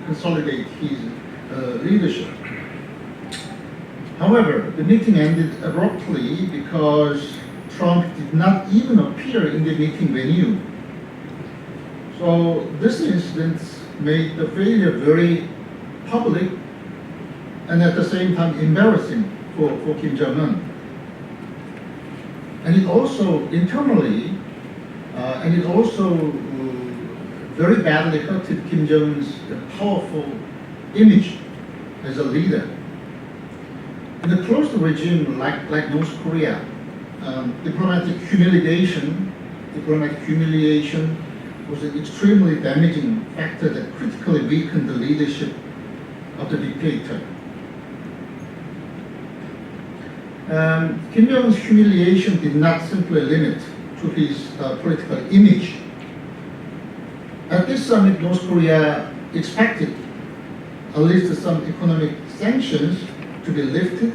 consolidate his leadership. However, the meeting ended abruptly because Trump did not even appear in the meeting venue. So this incident made the failure very public and at the same time embarrassing for Kim Jong-un. And it also internally, very badly hurted Kim Jong-un's powerful image as a leader. In a closed regime like North Korea, diplomatic humiliation was an extremely damaging factor that critically weakened the leadership of the dictator. Kim Jong-un's humiliation did not simply limit to his political image. At this summit, North Korea expected at least some economic sanctions to be lifted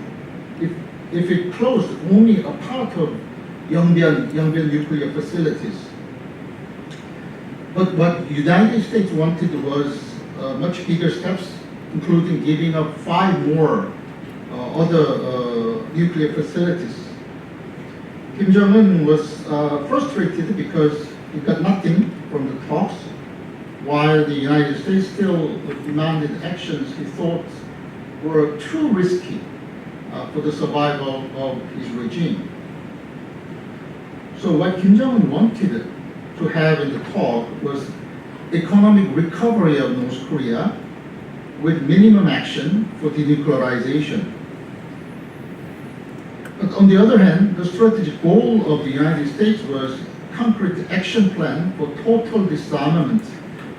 if it closed only a part of Yongbyeon nuclear facilities. But what the United States wanted was much bigger steps, including giving up 5 more other nuclear facilities. Kim Jong-un was frustrated because he got nothing from the talks, while the United States still demanded actions he thought were too risky for the survival of his regime. So what Kim Jong-un wanted to have in the talk was economic recovery of North Korea with minimum action for denuclearization. But on the other hand, the strategic goal of the United States was concrete action plan for total disarmament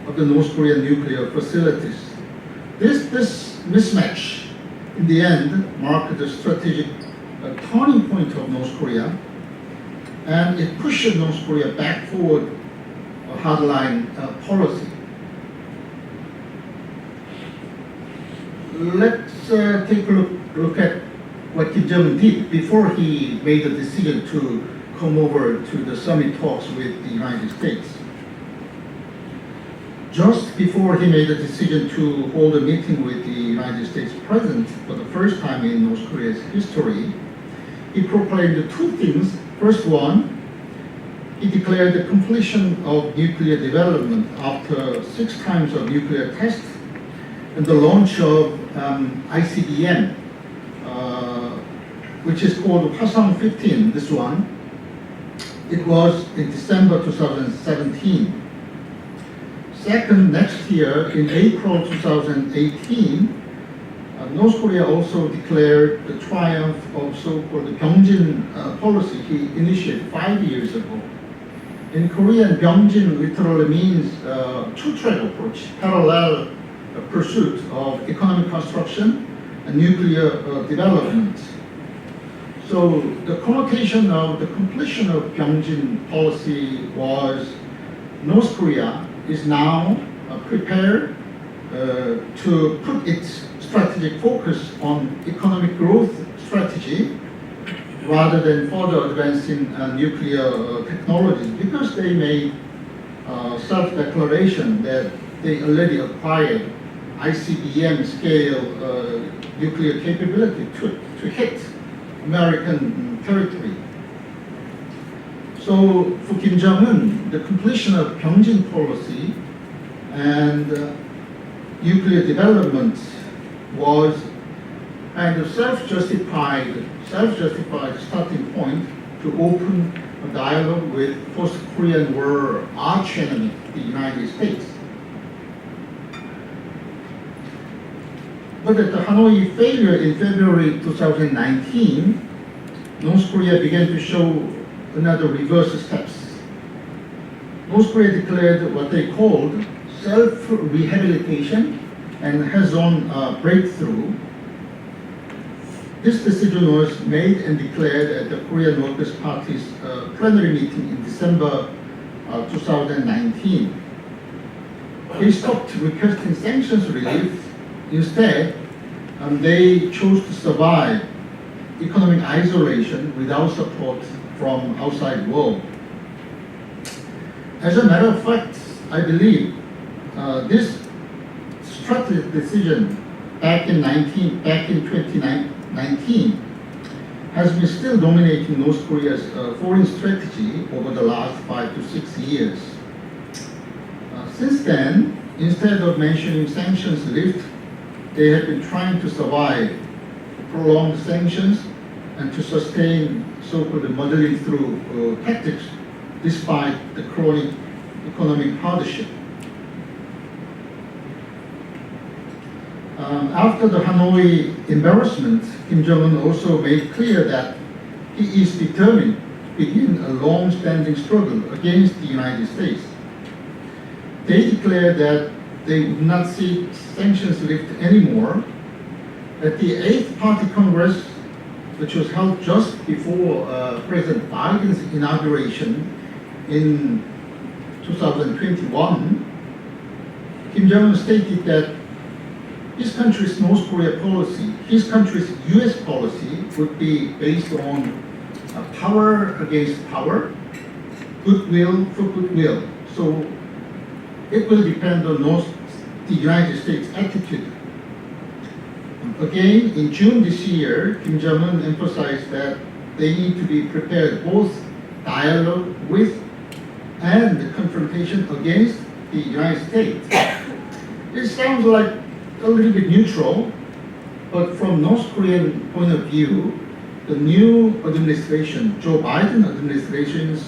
of the North Korean nuclear facilities. This mismatch, in the end, marked the strategic a turning point of North Korea, and it pushed North Korea back forward a hardline policy. Let's take a look at what Kim Jong-un did before he made the decision to come over to the summit talks with the United States. Just before he made the decision to hold a meeting with the United States President for the first time in North Korea's history, he proclaimed two things. First one, he declared the completion of nuclear development after 6 times of nuclear tests and the launch of ICBM, which is called Hwasong-15, this one. It was in December 2017. Second, next year, in April 2018, North Korea also declared the triumph of so-called Byongjin policy he initiated 5 years ago. In Korean, Byongjin literally means two-track approach, parallel pursuit of economic construction and nuclear development. So the connotation of the completion of Byongjin policy was North Korea is now prepared to put its strategic focus on economic growth strategy rather than further advancing nuclear technologies, because they made self-declaration that they already acquired ICBM scale nuclear capability to hit American territory. So for Kim Jong-un, the completion of Byongjin policy and nuclear development was kind of self-justified starting point to open a dialogue with post-Korean War arch enemy, the United States. But at the Hanoi failure in February 2019, North Korea began to show another reverse steps. North Korea declared what they called self-rehabilitation and hands-on breakthrough. This decision was made and declared at the Korean Workers' Party's plenary meeting in December 2019. They stopped requesting sanctions relief. Instead, they chose to survive economic isolation without support from outside world. As a matter of fact, I believe this strategic decision back in 2019 has been still dominating North Korea's foreign strategy over the last 5 to 6 years. Since then, instead of mentioning sanctions lift, they have been trying to survive prolonged sanctions and to sustain so-called muddling through tactics despite the chronic economic hardship. After the Hanoi embarrassment, Kim Jong-un also made clear that he is determined to begin a long-standing struggle against the United States. They declared that they would not seek sanctions lift anymore. At the 8th Party Congress, which was held just before President Biden's inauguration in 2021, Kim Jong-un stated that his country's North Korea policy, his country's US policy would be based on power against power, goodwill for goodwill. So it will depend on the United States' attitude. Again, in June this year, Kim Jong-un emphasized that they need to be prepared both dialogue with and the confrontation against the United States. It sounds like a little bit neutral, but from North Korean point of view, the new administration, Joe Biden administration's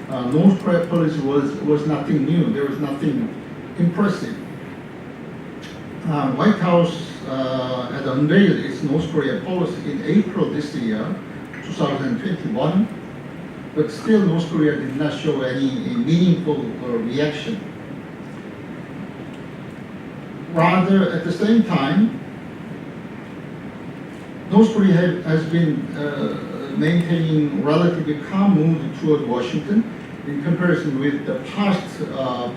North Korea policy was nothing new. There was nothing impressive. White House had unveiled its North Korea policy in April this year, 2021, but still North Korea did not show any meaningful reaction. Rather, at the same time, North Korea has been maintaining relatively calm mood toward Washington in comparison with the past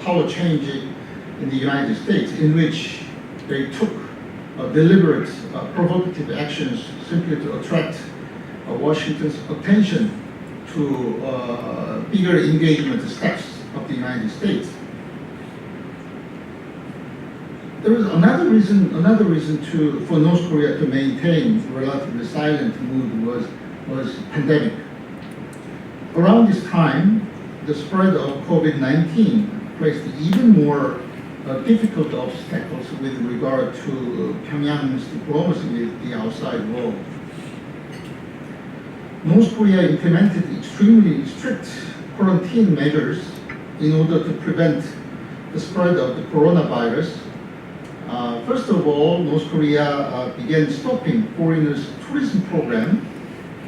power change in the United States, in which they took deliberate provocative actions simply to attract Washington's attention to bigger engagement steps of the United States. There is another reason for North Korea to maintain relatively silent mood was pandemic. Around this time, the spread of COVID-19 placed even more difficult obstacles with regard to Pyongyang's diplomacy with the outside world. North Korea implemented extremely strict quarantine measures in order to prevent the spread of the coronavirus. First of all, North Korea began stopping foreigners' tourism program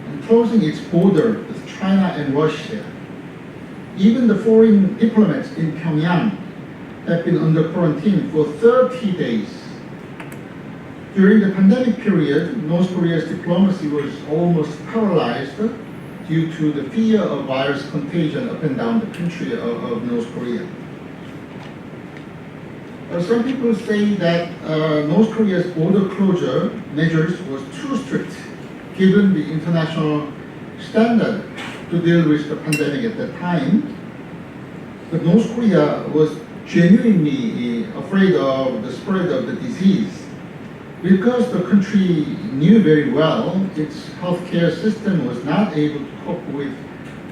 and closing its border with China and Russia. Even the foreign diplomats in Pyongyang have been under quarantine for 30 days. During the pandemic period, North Korea's diplomacy was almost paralyzed due to the fear of virus contagion up and down the country of North Korea. Some people say that North Korea's border closure measures was too strict given the international standard to deal with the pandemic at that time. But North Korea was genuinely afraid of the spread of the disease because the country knew very well its healthcare system was not able to cope with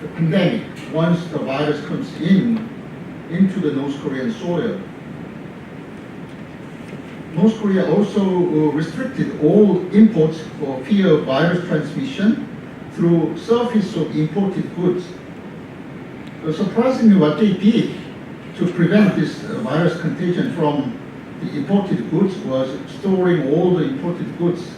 the pandemic once the virus comes into the North Korean soil. North Korea also restricted all imports for fear of virus transmission through surface of imported goods. Surprisingly, what they did to prevent this virus contagion from the imported goods was storing all the imported goods,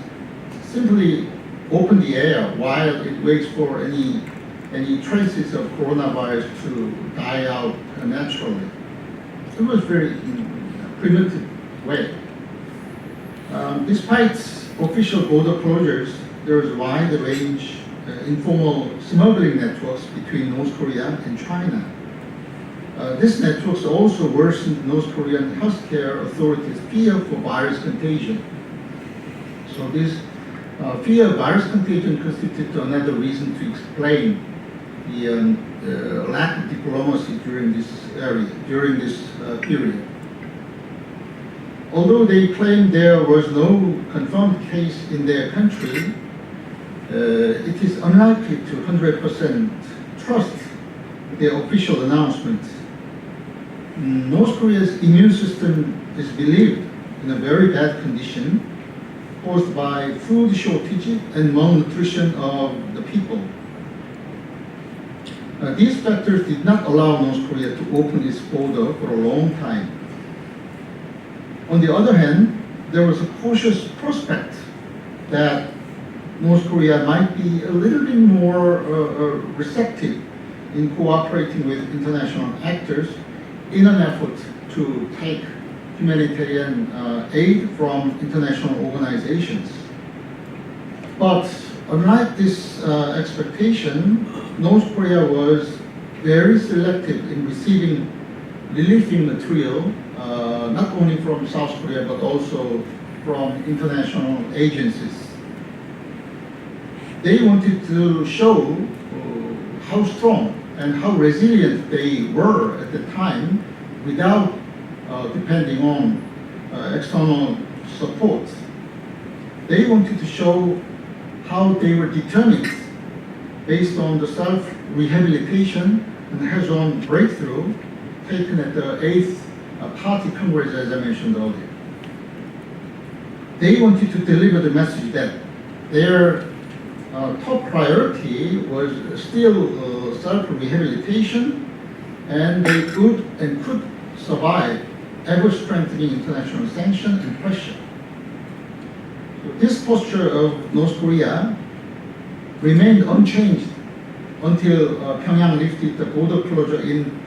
simply open the air while it waits for any traces of coronavirus to die out naturally. It was very primitive way. Despite official border closures, there is a wide range informal smuggling networks between North Korea and China. These networks also worsened North Korean healthcare authorities' fear for virus contagion. So this fear of virus contagion constituted another reason to explain the lack of diplomacy during this period. Although they claimed there was no confirmed case in their country, it is unlikely to 100% trust their official announcement. North Korea's immune system is believed in a very bad condition caused by food shortage and malnutrition of the people. These factors did not allow North Korea to open its border for a long time. On the other hand, there was a cautious prospect that North Korea might be a little bit more receptive in cooperating with international actors in an effort to take humanitarian aid from international organizations. But unlike this expectation, North Korea was very selective in receiving relieving material, not only from South Korea but also from international agencies. They wanted to show how strong and how resilient they were at the time without depending on external support. They wanted to show how they were determined based on the self-rehabilitation and hands-on breakthrough taken at the 8th Party Congress, as I mentioned earlier. They wanted to deliver the message that their top priority was still self-rehabilitation, and they could survive ever-strengthening international sanction and pressure. So this posture of North Korea remained unchanged until Pyongyang lifted the border closure in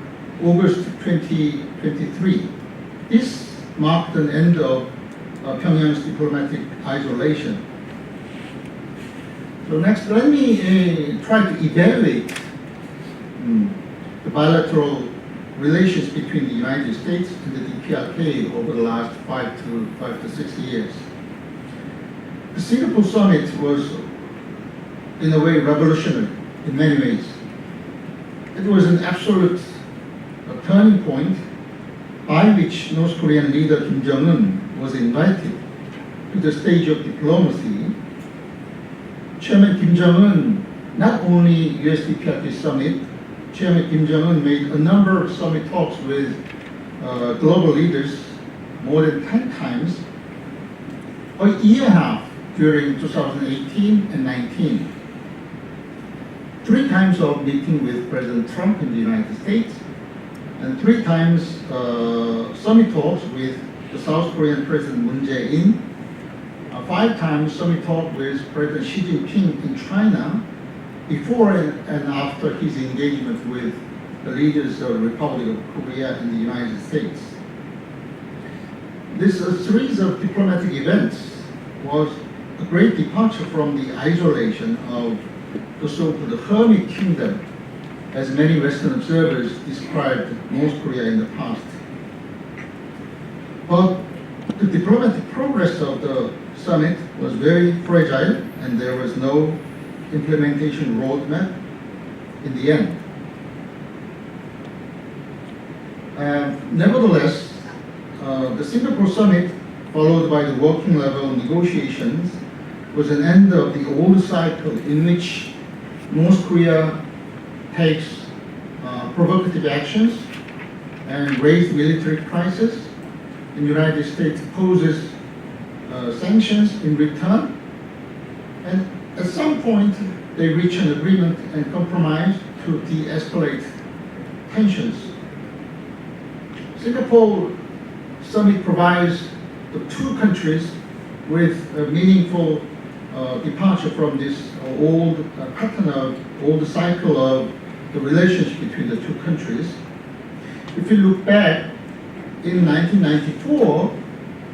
August 2023. This marked an end of Pyongyang's diplomatic isolation. So next, let me try to evaluate the bilateral relations between the United States and the DPRK over the last 5 to 6 years. The Singapore summit was, in a way, revolutionary in many ways. It was an absolute turning point by which North Korean leader Kim Jong-un was invited to the stage of diplomacy. Chairman Kim Jong-un, not only US-DPRK summit, Chairman Kim Jong-un made a number of summit talks with global leaders more than 10 times, a year and a half during 2018 and 19. 3 times of meeting with President Trump in the United States, and 3 times summit talks with the South Korean President Moon Jae-in, 5 times summit talk with President Xi Jinping in China, before and after his engagement with the leaders of the Republic of Korea and the United States. This series of diplomatic events was a great departure from the isolation of the so-called hermit kingdom, as many Western observers described North Korea in the past. But the diplomatic progress of the summit was very fragile, and there was no implementation roadmap in the end. Nevertheless, the Singapore summit, followed by the working level negotiations, was an end of the old cycle in which North Korea takes provocative actions and raises military prices, and the United States poses sanctions in return, and at some point they reach an agreement and compromise to de-escalate tensions. Singapore summit provides the 2 countries with a meaningful departure from this old pattern of old cycle of the relationship between the 2 countries. If you look back in 1994,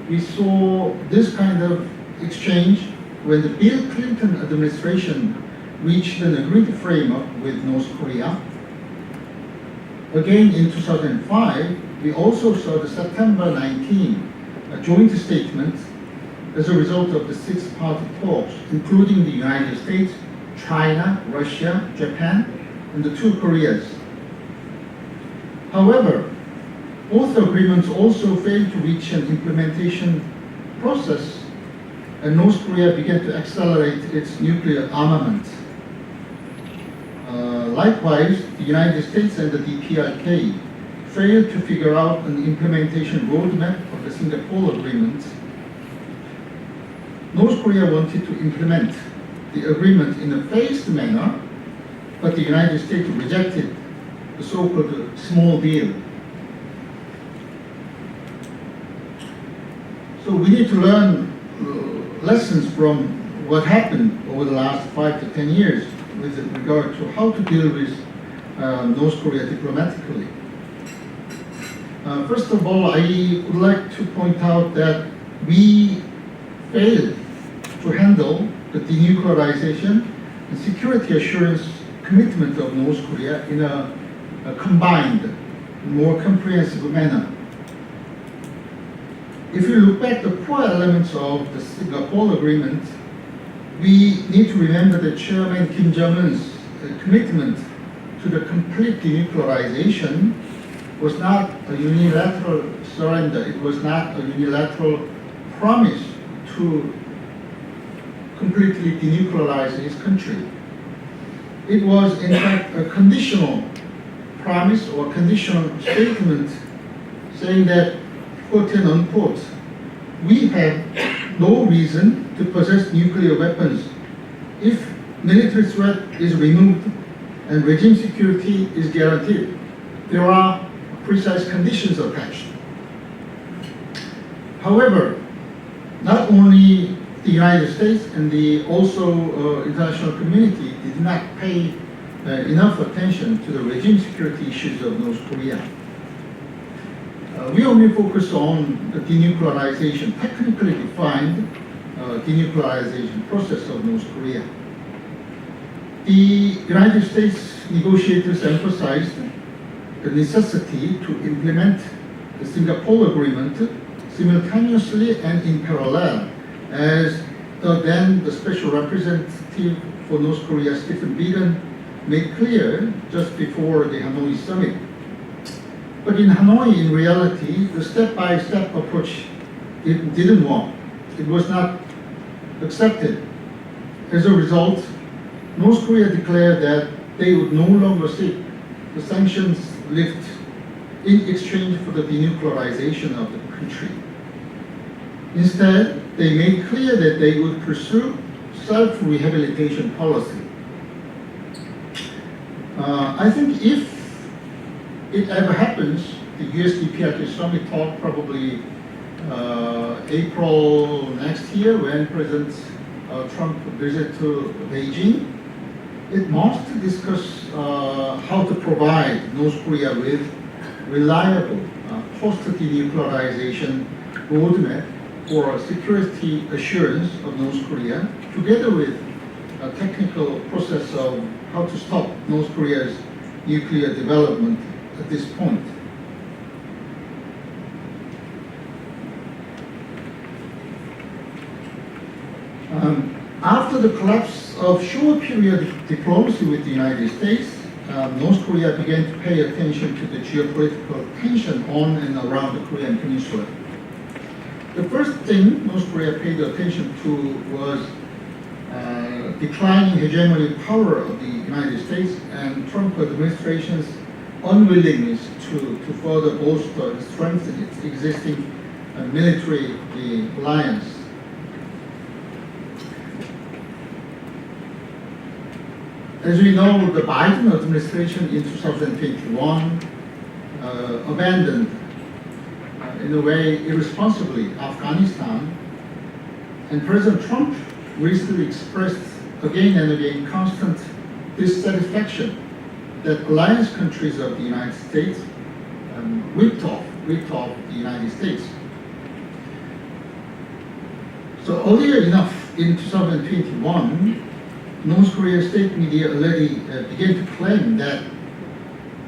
we saw this kind of exchange when the Bill Clinton administration reached an agreed framework with North Korea. Again in 2005, we also saw the September 19 joint statement as a result of the 6-party talks, including the United States, China, Russia, Japan, and the 2 Koreas. However, both agreements also failed to reach an implementation process, and North Korea began to accelerate its nuclear armament. Likewise, the United States and the DPRK failed to figure out an implementation roadmap of the Singapore Agreement. North Korea wanted to implement the agreement in a phased manner, but the United States rejected the so-called small deal. So we need to learn lessons from what happened over the last 5 to 10 years with regard to how to deal with North Korea diplomatically. First of all, I would like to point out that we failed to handle the denuclearization and security assurance commitment of North Korea in a combined, more comprehensive manner. If you look back at the core elements of the Singapore Agreement, we need to remember that Chairman Kim Jong-un's commitment to the complete denuclearization was not a unilateral surrender. It was not a unilateral promise to completely denuclearize his country. It was, in fact, a conditional promise or conditional statement saying that, quote and unquote, we have no reason to possess nuclear weapons if military threat is removed and regime security is guaranteed. There are precise conditions attached. However, not only the United States and the also international community did not pay enough attention to the regime security issues of North Korea. We only focus on the denuclearization, technically defined denuclearization process of North Korea. The United States negotiators emphasized the necessity to implement the Singapore Agreement simultaneously and in parallel, as the Special Representative for North Korea, Stephen Biegun, made clear just before the Hanoi summit. But in Hanoi, in reality, the step-by-step approach didn't work. It was not accepted. As a result, North Korea declared that they would no longer seek the sanctions lift in exchange for the denuclearization of the country. Instead, they made clear that they would pursue self-rehabilitation policy. I think if it ever happens, the USDPRK summit talk probably April next year when President Trump visits to Beijing, it must discuss how to provide North Korea with reliable post-denuclearization roadmap for security assurance of North Korea, together with a technical process of how to stop North Korea's nuclear development at this point. After the collapse of short-period diplomacy with the United States, North Korea began to pay attention to the geopolitical tension on and around the Korean Peninsula. The first thing North Korea paid attention to was declining hegemonic power of the United States and Trump administration's unwillingness to further bolster and strengthen its existing military alliance. As we know, the Biden administration in 2021 abandoned, in a way, irresponsibly, Afghanistan, and President Trump recently expressed again and again constant dissatisfaction that alliance countries of the United States ripped off the United States. So earlier enough in 2021, North Korean state media already began to claim that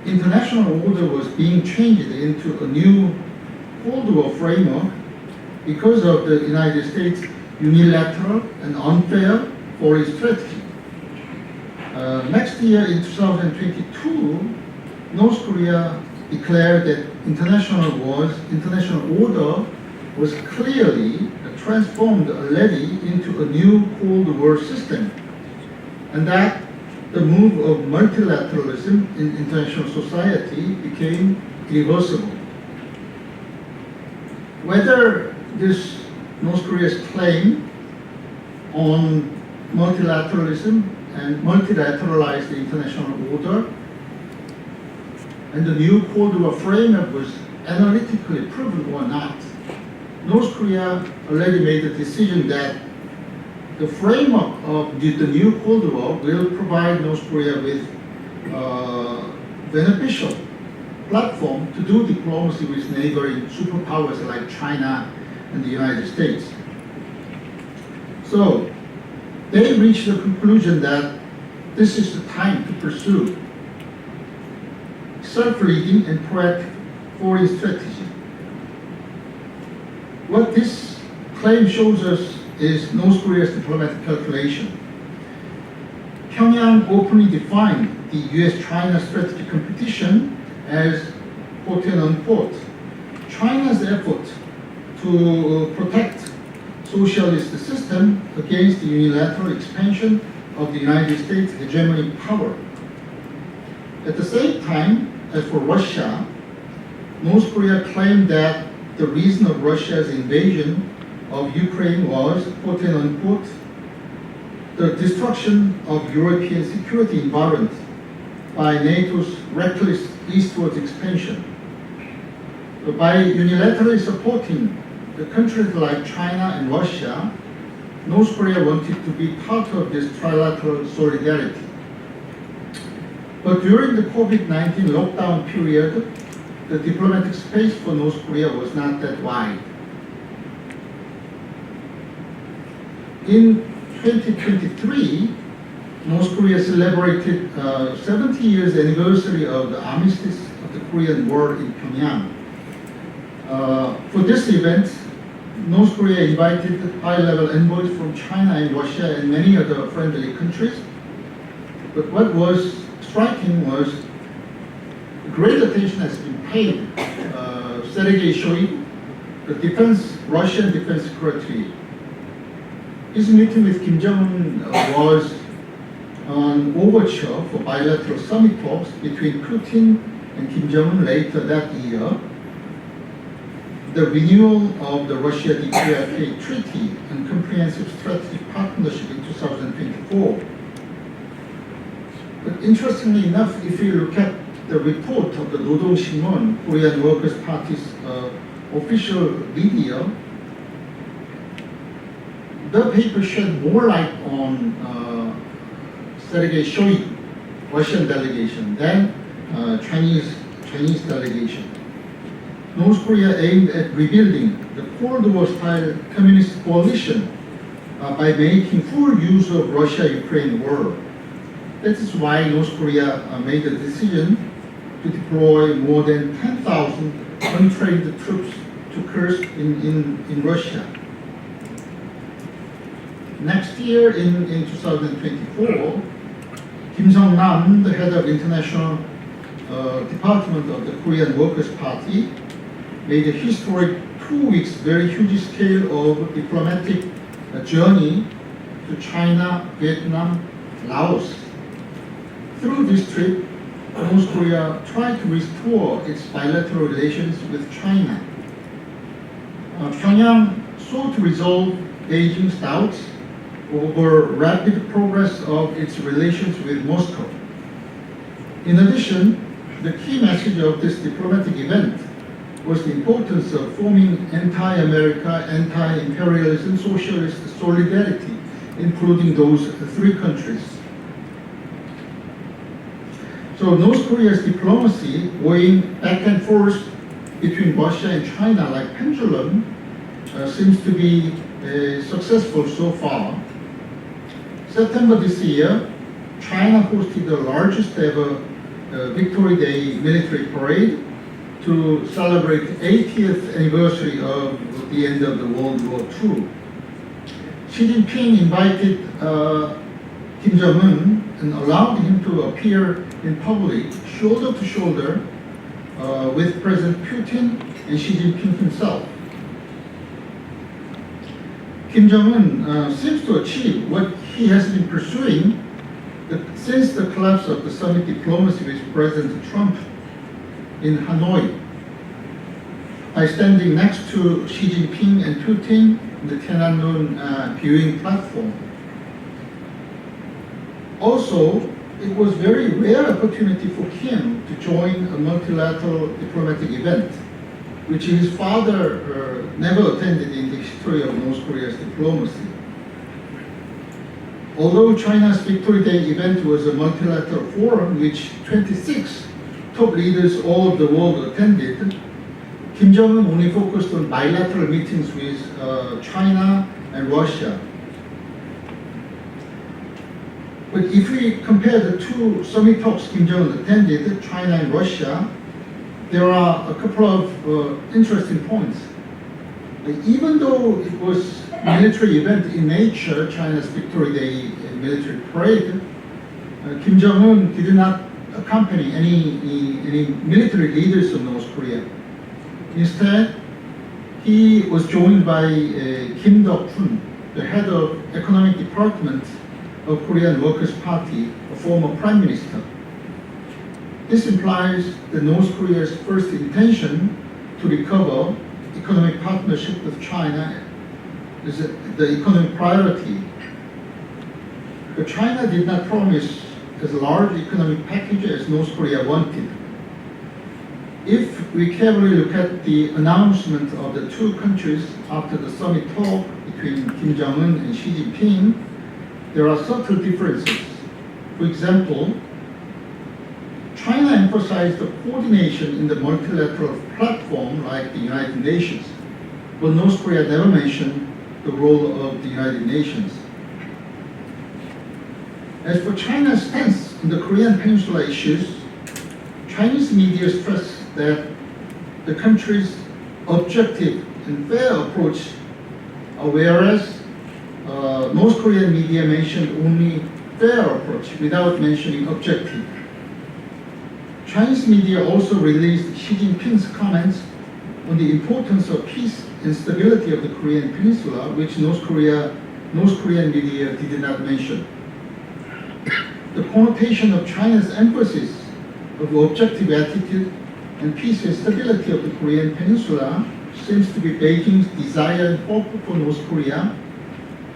international order was being changed into a new Cold War framework because of the United States' unilateral and unfair foreign strategy. Next year in 2022, North Korea declared that international order was clearly transformed already into a new Cold War system, and that the move of multilateralism in international society became irreversible. Whether this North Korea's claim on multilateralism and multilateralized international order and the new Cold War framework was analytically proven or not, North Korea already made a decision that the framework of the new Cold War will provide North Korea with beneficial platform to do diplomacy with neighboring superpowers like China and the United States. So they reached the conclusion that this is the time to pursue self-leading and proactive foreign strategy. What this claim shows us is North Korea's diplomatic calculation. Pyongyang openly defined the US-China strategic competition as quote-unquote China's effort to protect socialist system against the unilateral expansion of the United States hegemonic power. At the same time, as for Russia, North Korea claimed that the reason of Russia's invasion of Ukraine was, quote-unquote, the destruction of European security environment by NATO's reckless eastwards expansion. By unilaterally supporting the countries like China and Russia, North Korea wanted to be part of this trilateral solidarity. But during the COVID-19 lockdown period, the diplomatic space for North Korea was not that wide. In 2023, North Korea celebrated 70 years anniversary of the armistice of the Korean War in Pyongyang. For this event, North Korea invited high-level envoys from China and Russia and many other friendly countries. But what was striking was great attention has been paid. Sergei Shoigu, the Russian Defense Secretary, his meeting with Kim Jong-un was an overture for bilateral summit talks between Putin and Kim Jong-un later that year. The renewal of the Russia-DPRK Treaty and Comprehensive Strategic Partnership in 2024. But interestingly enough, if you look at the report of the Nodong Shinmun, Korean Workers' Party's official media, the paper shed more light on Sergei Shoigu, Russian delegation, than Chinese delegation. North Korea aimed at rebuilding the Cold War-style communist coalition by making full use of Russia-Ukraine war. That is why North Korea made a decision to deploy more than 10,000 untrained troops to Kursk in Russia. Next year, in 2024, Kim Sung-nam, the head of International Department of the Korean Workers' Party, made a historic 2 weeks, very huge scale of diplomatic journey to China, Vietnam, Laos. Through this trip, North Korea tried to restore its bilateral relations with China. Pyongyang sought to resolve Beijing's doubts over rapid progress of its relations with Moscow. In addition, the key message of this diplomatic event was the importance of forming anti-America, anti-imperialism, socialist solidarity, including those three countries. So North Korea's diplomacy, going back and forth between Russia and China like pendulum, seems to be successful so far. September this year, China hosted the largest ever Victory Day military parade to celebrate the 80th anniversary of the end of the World War II. Xi Jinping invited Kim Jong-un and allowed him to appear in public shoulder to shoulder with President Putin and Xi Jinping himself. Kim Jong-un seems to achieve what he has been pursuing since the collapse of the summit diplomacy with President Trump in Hanoi, by standing next to Xi Jinping and Putin in the Tiananmen viewing platform. Also, it was a very rare opportunity for Kim to join a multilateral diplomatic event, which his father never attended in the history of North Korea's diplomacy. Although China's Victory Day event was a multilateral forum which 26 top leaders all over the world attended, Kim Jong-un only focused on bilateral meetings with China and Russia. But if we compare the two summit talks Kim Jong-un attended, China and Russia, there are a couple of interesting points. Even though it was a military event in nature, China's Victory Day military parade, Kim Jong-un did not accompany any military leaders of North Korea. Instead, he was joined by Kim Dok-hun, the head of economic department of Korean Workers' Party, a former prime minister. This implies that North Korea's first intention to recover economic partnership with China is the economic priority. But China did not promise as large economic package as North Korea wanted. If we carefully look at the announcement of the two countries after the summit talk between Kim Jong-un and Xi Jinping, there are subtle differences. For example, China emphasized the coordination in the multilateral platform like the United Nations, but North Korea never mentioned the role of the United Nations. As for China's stance on the Korean Peninsula issues, Chinese media stress that the country's objective and fair approach, whereas North Korean media mentioned only fair approach without mentioning objective. Chinese media also released Xi Jinping's comments on the importance of peace and stability of the Korean Peninsula, which North Korean media did not mention. The connotation of China's emphasis of objective attitude and peace and stability of the Korean Peninsula seems to be Beijing's desire and hope for North Korea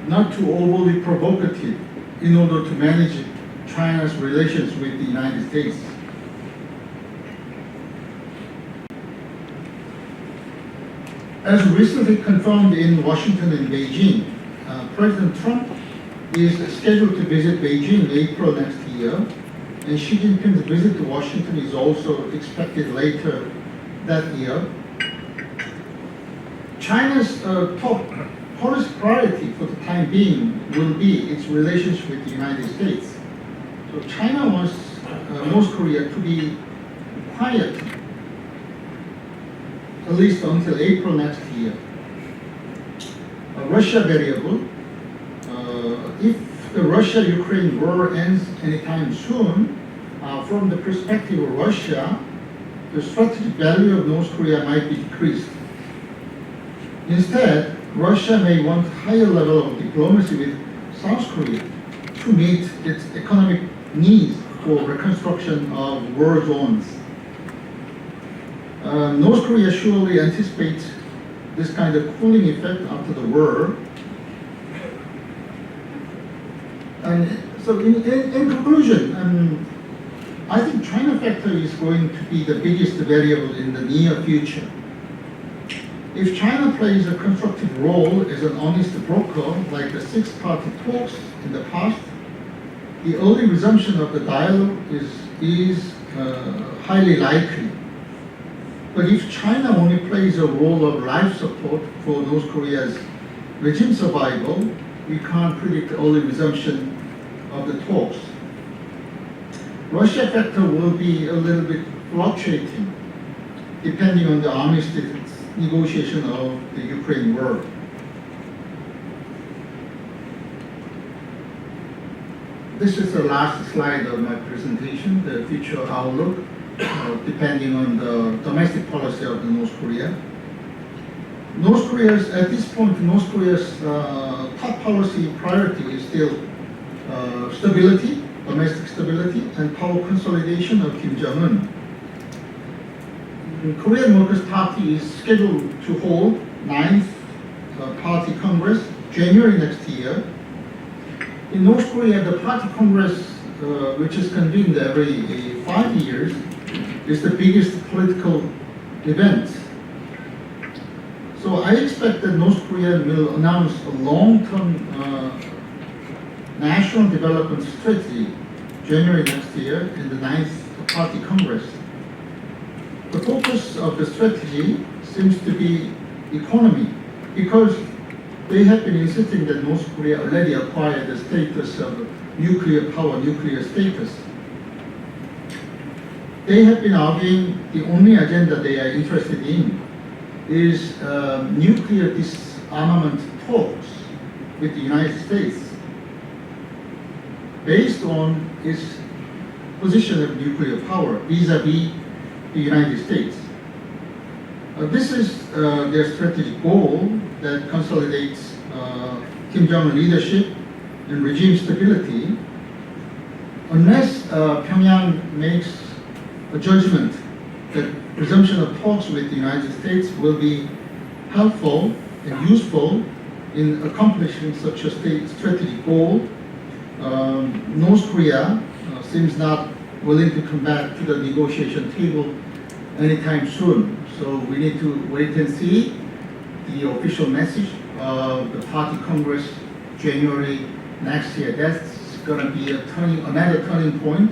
not to overly provocative in order to manage China's relations with the United States. As recently confirmed in Washington and Beijing, President Trump is scheduled to visit Beijing in April next year, and Xi Jinping's visit to Washington is also expected later that year. China's top policy priority for the time being will be its relationship with the United States. So China wants North Korea to be quiet, at least until April next year. Russia variable. If the Russia-Ukraine war ends anytime soon, from the perspective of Russia, the strategic value of North Korea might be decreased. Instead, Russia may want higher level of diplomacy with South Korea to meet its economic needs for reconstruction of war zones. North Korea surely anticipates this kind of cooling effect after the war. And so in conclusion, I think China factor is going to be the biggest variable in the near future. If China plays a constructive role as an honest broker, like the six-party talks in the past, the early resumption of the dialogue is highly likely. But if China only plays a role of life support for North Korea's regime survival, we can't predict the early resumption of the talks. Russia factor will be a little bit fluctuating, depending on the armistice negotiation of the Ukraine war. This is the last slide of my presentation, the future outlook, depending on the domestic policy of the North Korea. At this point, North Korea's top policy priority is still stability, domestic stability, and power consolidation of Kim Jong-un. The Korean Workers' Party is scheduled to hold 9th Party Congress January next year. In North Korea, the Party Congress, which is convened every 5 years, is the biggest political event. So I expect that North Korea will announce a long-term national development strategy January next year in the 9th Party Congress. The focus of the strategy seems to be economy, because they have been insisting that North Korea already acquired the status of nuclear power, nuclear status. They have been arguing the only agenda they are interested in is nuclear disarmament talks with the United States based on its position of nuclear power vis-a-vis the United States. This is their strategic goal that consolidates Kim Jong-un leadership and regime stability. Unless Pyongyang makes a judgment that resumption of talks with the United States will be helpful and useful in accomplishing such a strategic goal, North Korea seems not willing to come back to the negotiation table anytime soon. So we need to wait and see the official message of the Party Congress January next year. That's going to be another turning point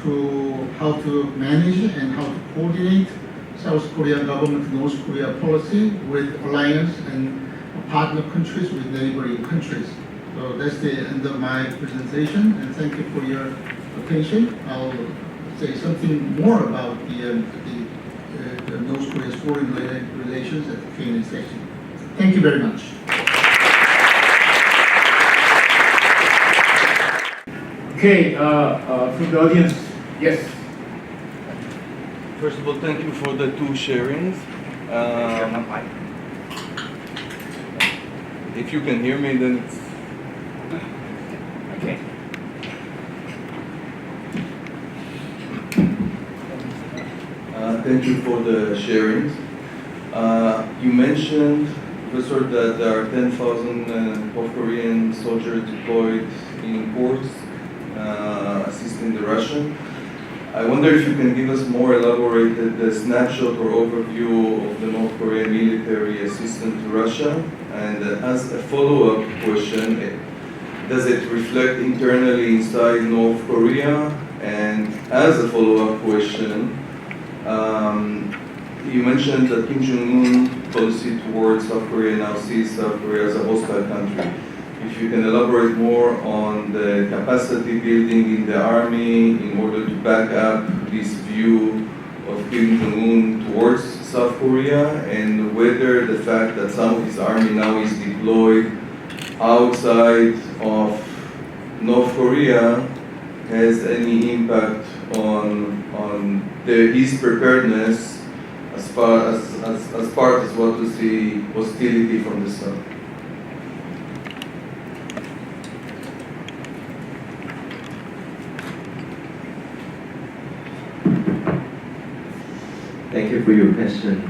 to how to manage and how to coordinate South Korean government, North Korea policy with alliance and partner countries, with neighboring countries. So that's the end of my presentation, and thank you for your attention. I'll say something more about the North Korea's foreign relations at the Q&A section. Thank you very much. Okay, from the audience, yes. First of all, thank you for the two sharings. If you can hear me, then it's Okay. thank you for the sharings. You mentioned, Professor, that there are 10,000 North Korean soldiers deployed in ports assisting the Russian. I wonder if you can give us more elaborated snapshot or overview of the North Korean military assistance to Russia. And as a follow-up question, does it reflect internally inside North Korea? And as a follow-up question, you mentioned that Kim Jong-un policy towards South Korea now sees South Korea as a hostile country. If you can elaborate more on the capacity building in the army in order to back up this view of Kim Jong-un towards South Korea, and whether the fact that some of his army now is deployed outside of North Korea has any impact on his preparedness as far as what to see hostility from the south. Thank you for your question.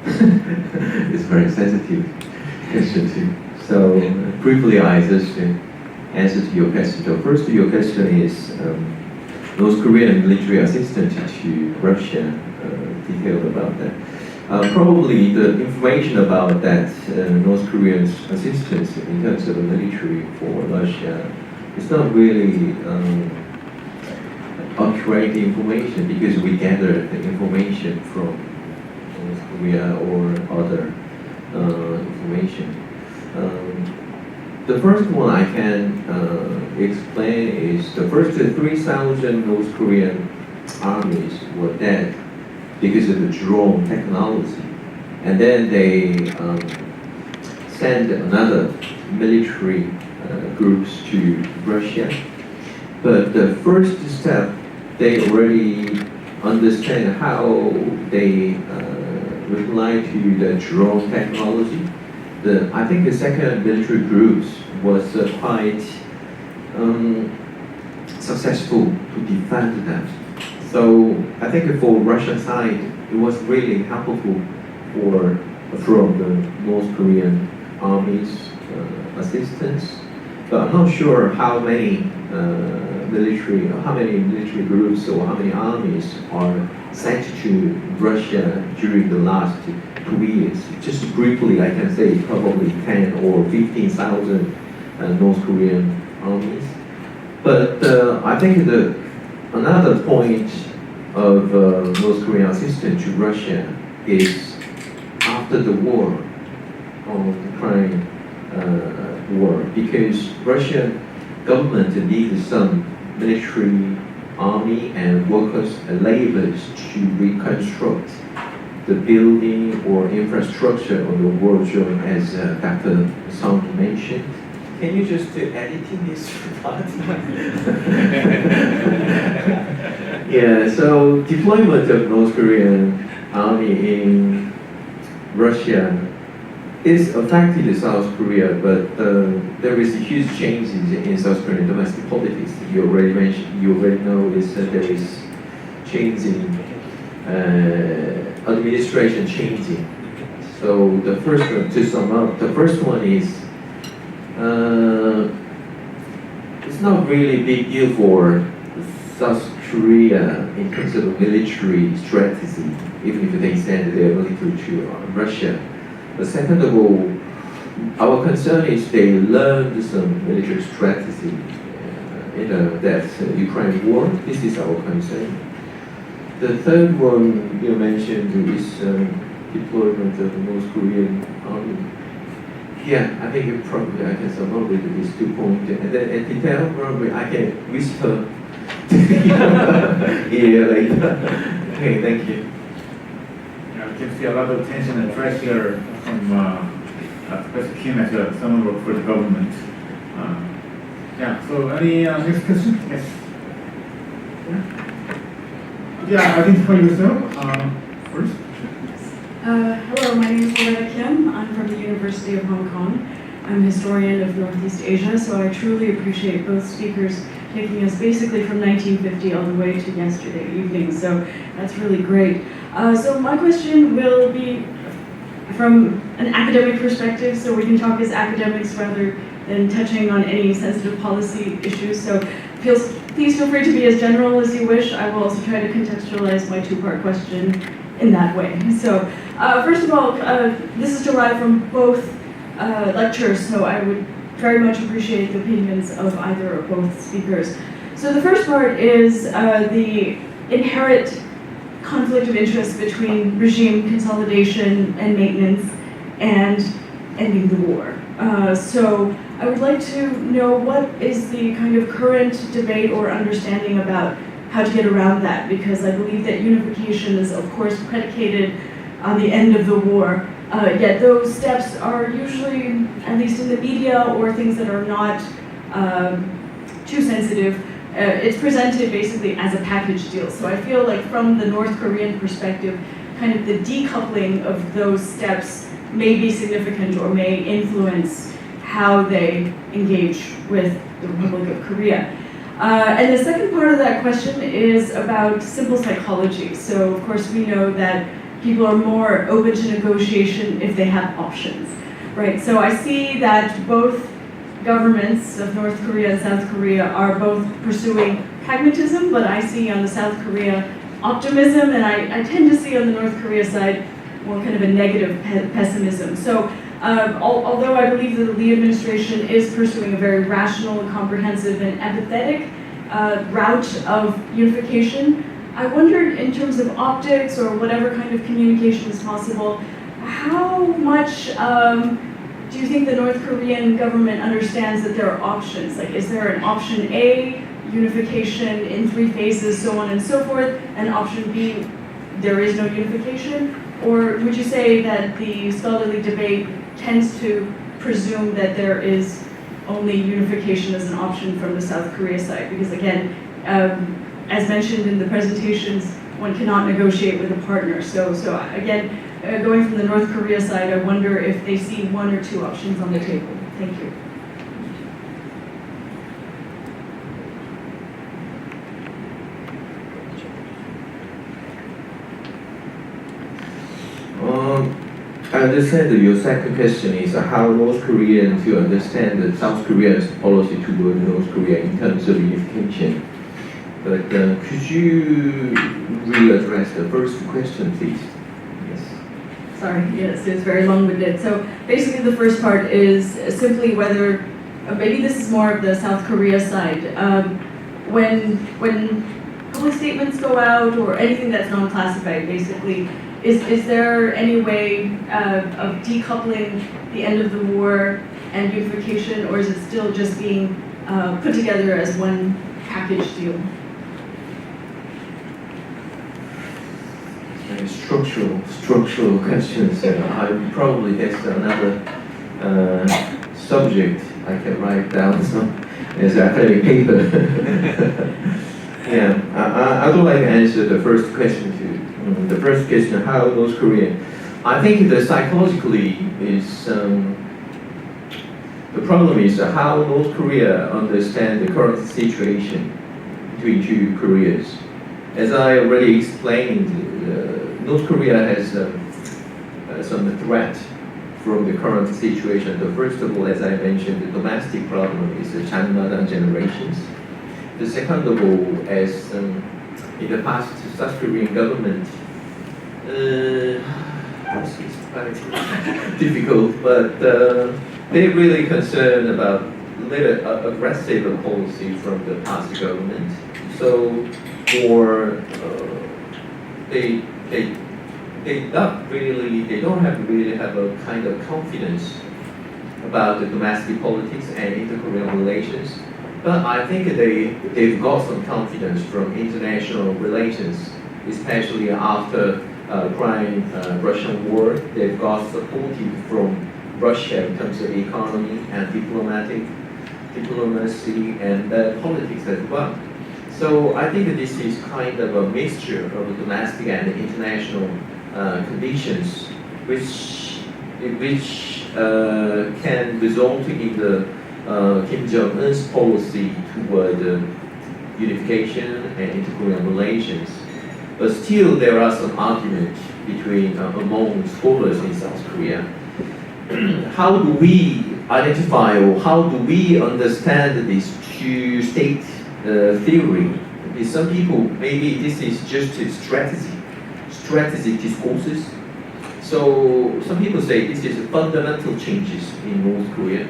It's a very sensitive question too. So briefly, I just answer to your question. So first, your question is North Korean military assistance to Russia. Detailed about that. Probably the information about that North Korean assistance in terms of the military for Russia is not really accurate information, because we gather the information from North Korea or other information. The first one I can explain is the first 3,000 North Korean armies were dead because of the drone technology, and then they sent another military groups to Russia. But the first step, they already understand how they reply to the drone technology. I think the second military groups was quite successful to defend that. So I think for Russian side, it was really helpful from the North Korean army's assistance. But I'm not sure how many military groups or how many armies are sent to Russia during the last 2 years. Just briefly, I can say probably 10 or 15,000 North Korean armies. But I think another point of North Korean assistance to Russia is after the war, of the Ukraine war, because Russian government needs some military army and workers and laborers to reconstruct the building or infrastructure of the war zone, as Dr. Song mentioned. Can you just edit in this part? Yeah, so deployment of North Korean army in Russia is affected South Korea, but there is huge changes in South Korean domestic politics. You already mentioned, you already know this, there is change in administration changing. So the first one, to sum up, the first one is it's not really a big deal for South Korea in terms of military strategy, even if they send their military to Russia. But second of all, our concern is they learned some military strategy in that Ukraine war. This is our concern. The third one you mentioned is deployment of the North Korean army. Yeah, I think probably I can sum up with these 2 points. And then in detail, probably I can whisper a year later. Okay, thank you. Yeah, I can see a lot of tension and pressure from Professor Kim as someone work for the government. Yeah, so any next question? Yes. Yeah, identify yourself first. Hello, my name is Loretta Kim. I'm from the University of Hong Kong. I'm a historian of Northeast Asia, so I truly appreciate both speakers taking us basically from 1950 all the way to yesterday evening, so that's really great. So my question will be from an academic perspective, so we can talk as academics rather than touching on any sensitive policy issues, so please feel free to be as general as you wish. I will also try to contextualize my 2-part question in that way. So first of all, this is derived from both lectures, so I would very much appreciate the opinions of either or both speakers. So the first part is the inherent conflict of interest between regime consolidation and maintenance and ending the war. So I would like to know what is the kind of current debate or understanding about how to get around that, because I believe that unification is of course predicated on the end of the war, yet those steps are usually, at least in the media or things that are not too sensitive, it's presented basically as a package deal. So I feel like from the North Korean perspective, kind of the decoupling of those steps may be significant or may influence how they engage with the Republic of Korea. And the second part of that question is about simple psychology. So of course we know that people are more open to negotiation if they have options, right? So I see that both governments of North Korea and South Korea are both pursuing pragmatism, but I see on the South Korea optimism, and I tend to see on the North Korea side more kind of a negative pessimism. So although I believe that the Lee administration is pursuing a very rational and comprehensive and empathetic route of unification, I wondered in terms of optics or whatever kind of communication is possible, how much do you think the North Korean government understands that there are options? Like, is there an option A, unification in 3 phases, so on and so forth, and option B, there is no unification? Or would you say that the scholarly debate tends to presume that there is only unification as an option from the South Korea side? Because again, as mentioned in the presentations, one cannot negotiate with a partner. So again, going from the North Korea side, I wonder if they see 1 or 2 options on the table. Thank you. I understand that your second question is how North Koreans to understand the South Korea's policy toward North Korea in terms of unification. But could you re-address the first question, please? Yes. Sorry, yes, it's very long-winded. So basically the first part is simply whether, maybe this is more of the South Korea side, when public statements go out or anything that's non-classified, basically, is there any way of decoupling the end of the war and unification, or is it still just being put together as one package deal? Structural questions. Probably that's another subject I can write down as an academic paper. Yeah, I would like to answer the first question too. The first question, how North Korea? I think that psychologically is the problem is how North Korea understand the current situation between 2 Koreas. As I already explained, North Korea has some threat from the current situation. The first of all, as I mentioned, the domestic problem is the China generations. The second of all, as in the past, South Korean government, it's quite difficult, but they're really concerned about little aggressive policy from the past government. So, they don't really have a kind of confidence about the domestic politics and inter-Korean relations, but I think they've got some confidence from international relations, especially after Ukraine-Russian war. They've got support from Russia in terms of economy and diplomacy and politics as well. So I think this is kind of a mixture of domestic and international conditions, which can result in the Kim Jong-un's policy toward unification and inter-Korean relations. But still, there are some arguments between among scholars in South Korea. How do we identify or how do we understand this two-state theory? Because some people, maybe this is just a strategic discourses. So some people say this is fundamental changes in North Korea.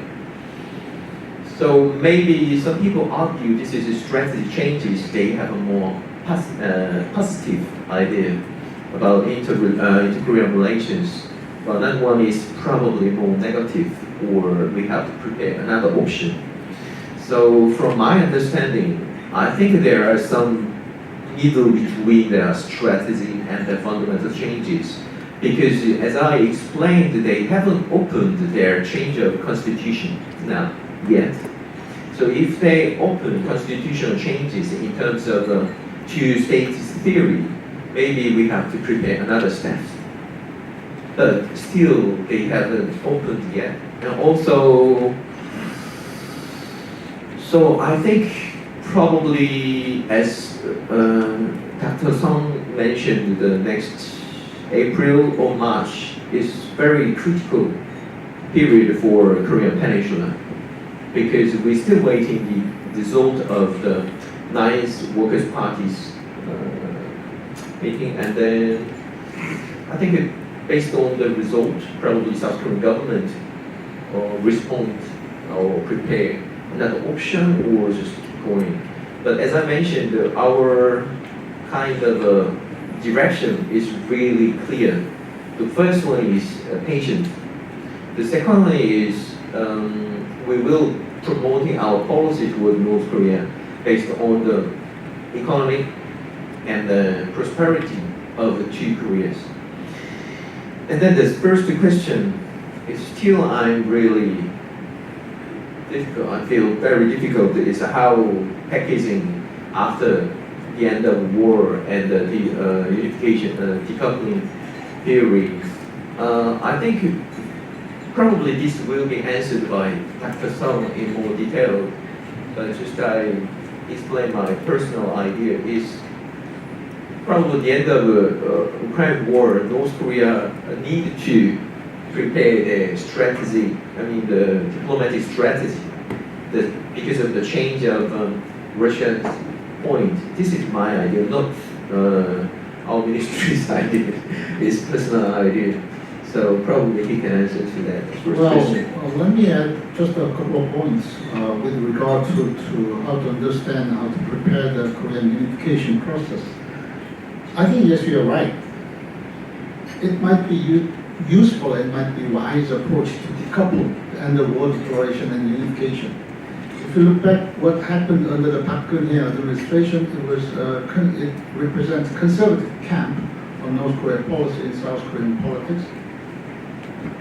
So maybe some people argue this is a strategy changes. They have a more positive idea about inter-Korean relations. But that one is probably more negative, or we have to prepare another option. So from my understanding, I think there are some middle between the strategy and the fundamental changes. Because as I explained, they haven't opened their change of constitution now yet. So if they open constitutional changes in terms of two-states theory, maybe we have to prepare another step. But still, they haven't opened yet. And also, so I think probably as Dr. Song mentioned, the next April or March is very critical period for Korean Peninsula, because we're still waiting the result of the 9th Workers' Party's meeting, and then I think based on the result, probably South Korean government respond or prepare another option or just keep going. But as I mentioned, our kind of direction is really clear. The first one is patient. The second one is we will promoting our policy toward North Korea based on the economic and the prosperity of the two Koreas. And then the first question is still I'm really difficult. I feel very difficult is how packaging after the end of war and the unification, decoupling theory. I think probably this will be answered by Dr. Song in more detail, but just I explain my personal idea is probably the end of Ukraine war, North Korea need to prepare their strategy, the diplomatic strategy, because of the change of Russia's point. This is my idea, not our ministry's idea, it's personal idea. So probably he can answer to that first question. Let me add just a couple of points with regard to how to understand, how to prepare the Korean unification process. I think, yes, you're right. It might be useful, it might be a wise approach to decouple the end of war declaration and unification. If you look back what happened under the Park Geun-hye administration, it represents conservative camp on North Korean policy and South Korean politics.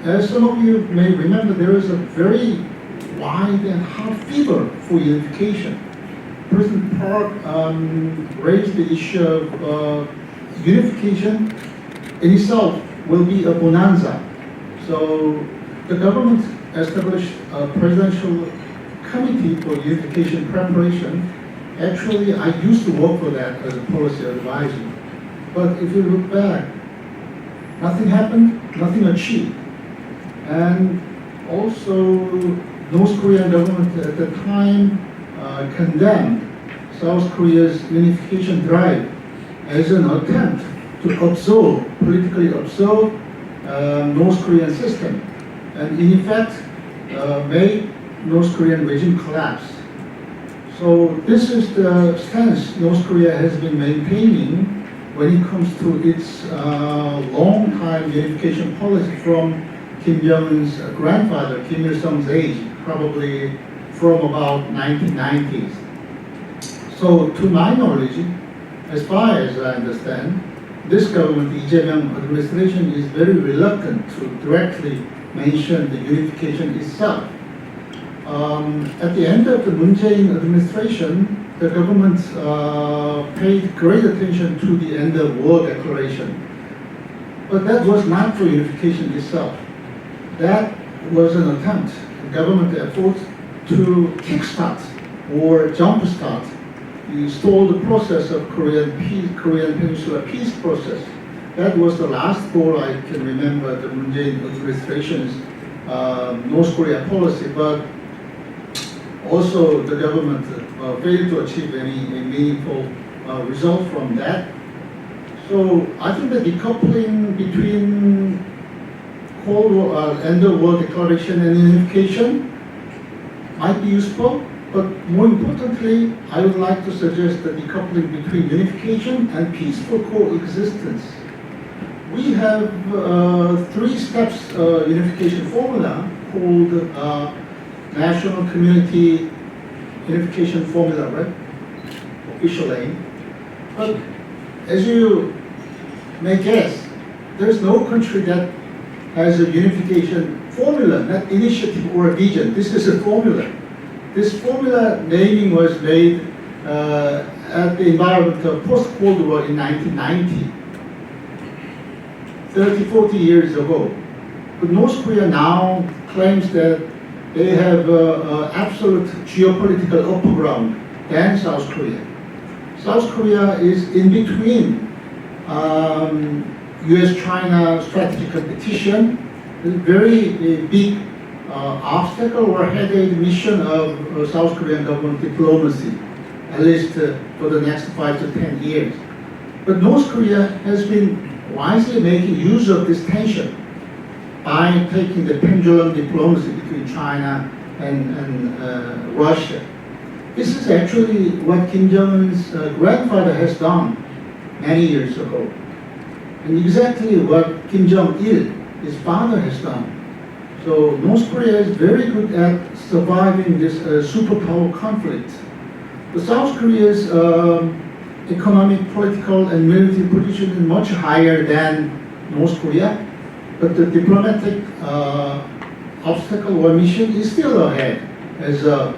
As some of you may remember, there is a very wide and hard fever for unification. President Park raised the issue of unification in itself will be a bonanza. So the government established a presidential committee for unification preparation. Actually, I used to work for that as a policy advisor. But if you look back, nothing happened, nothing achieved. And also, North Korean government at the time condemned South Korea's unification drive as an attempt to politically absorb North Korean system, and in effect made North Korean regime collapse. So this is the stance North Korea has been maintaining when it comes to its long-time unification policy from Kim Jong-un's grandfather, Kim Il-sung's age, probably from about 1990s. So to my knowledge, as far as I understand, this government, the Lee Jae-myung administration, is very reluctant to directly mention the unification itself. At the end of the Moon Jae-in administration, the government paid great attention to the end of war declaration. But that was not for unification itself. That was an attempt, a government effort to kickstart or jumpstart stall the process of Korean Peninsula peace process. That was the last goal I can remember the Moon Jae-in administration's North Korea policy, but also the government failed to achieve any meaningful result from that. So I think the decoupling between Cold War, end of war declaration and unification might be useful. But more importantly, I would like to suggest the decoupling between unification and peaceful coexistence. We have 3 steps unification formula called National Community Unification Formula, right? Official name. But as you may guess, there's no country that has a unification formula, not initiative or a vision. This is a formula. This formula naming was made at the environment of post-Cold War in 1990, 30-40 years ago. But North Korea now claims that they have absolute geopolitical upper ground than South Korea. South Korea is in between US-China strategic competition, a very big obstacle or headache mission of South Korean government diplomacy, at least for the next 5 to 10 years. But North Korea has been wisely making use of this tension by taking the pendulum diplomacy between China and Russia. This is actually what Kim Jong-un's grandfather has done many years ago, and exactly what Kim Jong-il, his father, has done. So North Korea is very good at surviving this superpower conflict. But South Korea's economic, political, and military position is much higher than North Korea, but the diplomatic obstacle or mission is still ahead as a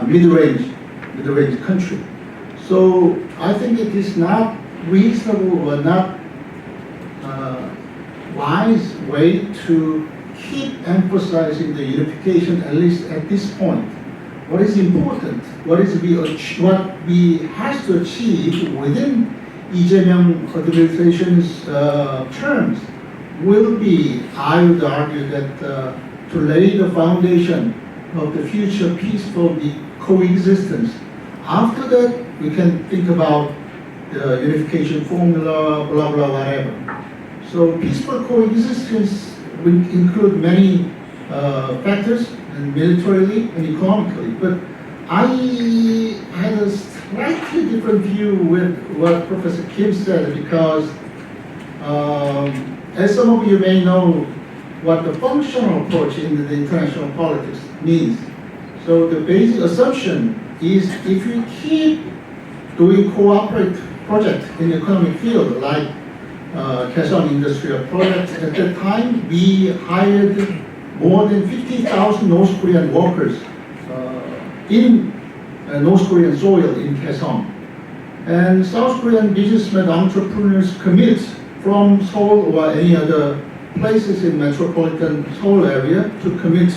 mid-range country. So I think it is not reasonable or not wise way to keep emphasizing the unification, at least at this point. What is important, what we have to achieve within Lee Jae-myung administration's terms will be, I would argue, that to lay the foundation of the future peaceful coexistence. After that, we can think about the unification formula, blah, blah, whatever. So peaceful coexistence will include many factors, and militarily and economically. But I had a slightly different view with what Professor Kim said, because as some of you may know, what the functional approach in the international politics means. So the basic assumption is if you keep doing cooperative projects in the economic field, like Kaesong Industrial Project, at that time we hired more than 50,000 North Korean workers in North Korean soil in Kaesong. And South Korean businessmen, entrepreneurs commute from Seoul or any other places in metropolitan Seoul area to commute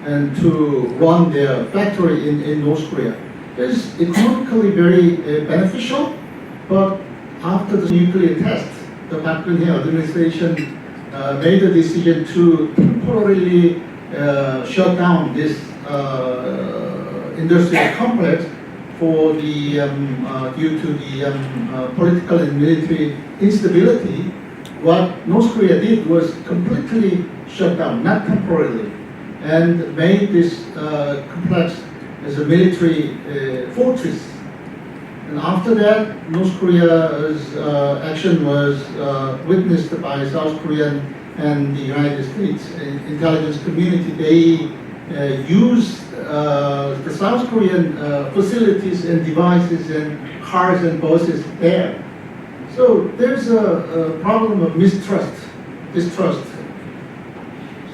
and to run their factory in North Korea. It's economically very beneficial, but after the nuclear test, the Park Geun-hye administration made a decision to temporarily shut down this industrial complex for the due to the political and military instability. What North Korea did was completely shut down, not temporarily, and made this complex as a military fortress. And after that, North Korea's action was witnessed by South Korean and the United States intelligence community, they use the South Korean facilities and devices and cars and buses there. So there's a problem of distrust.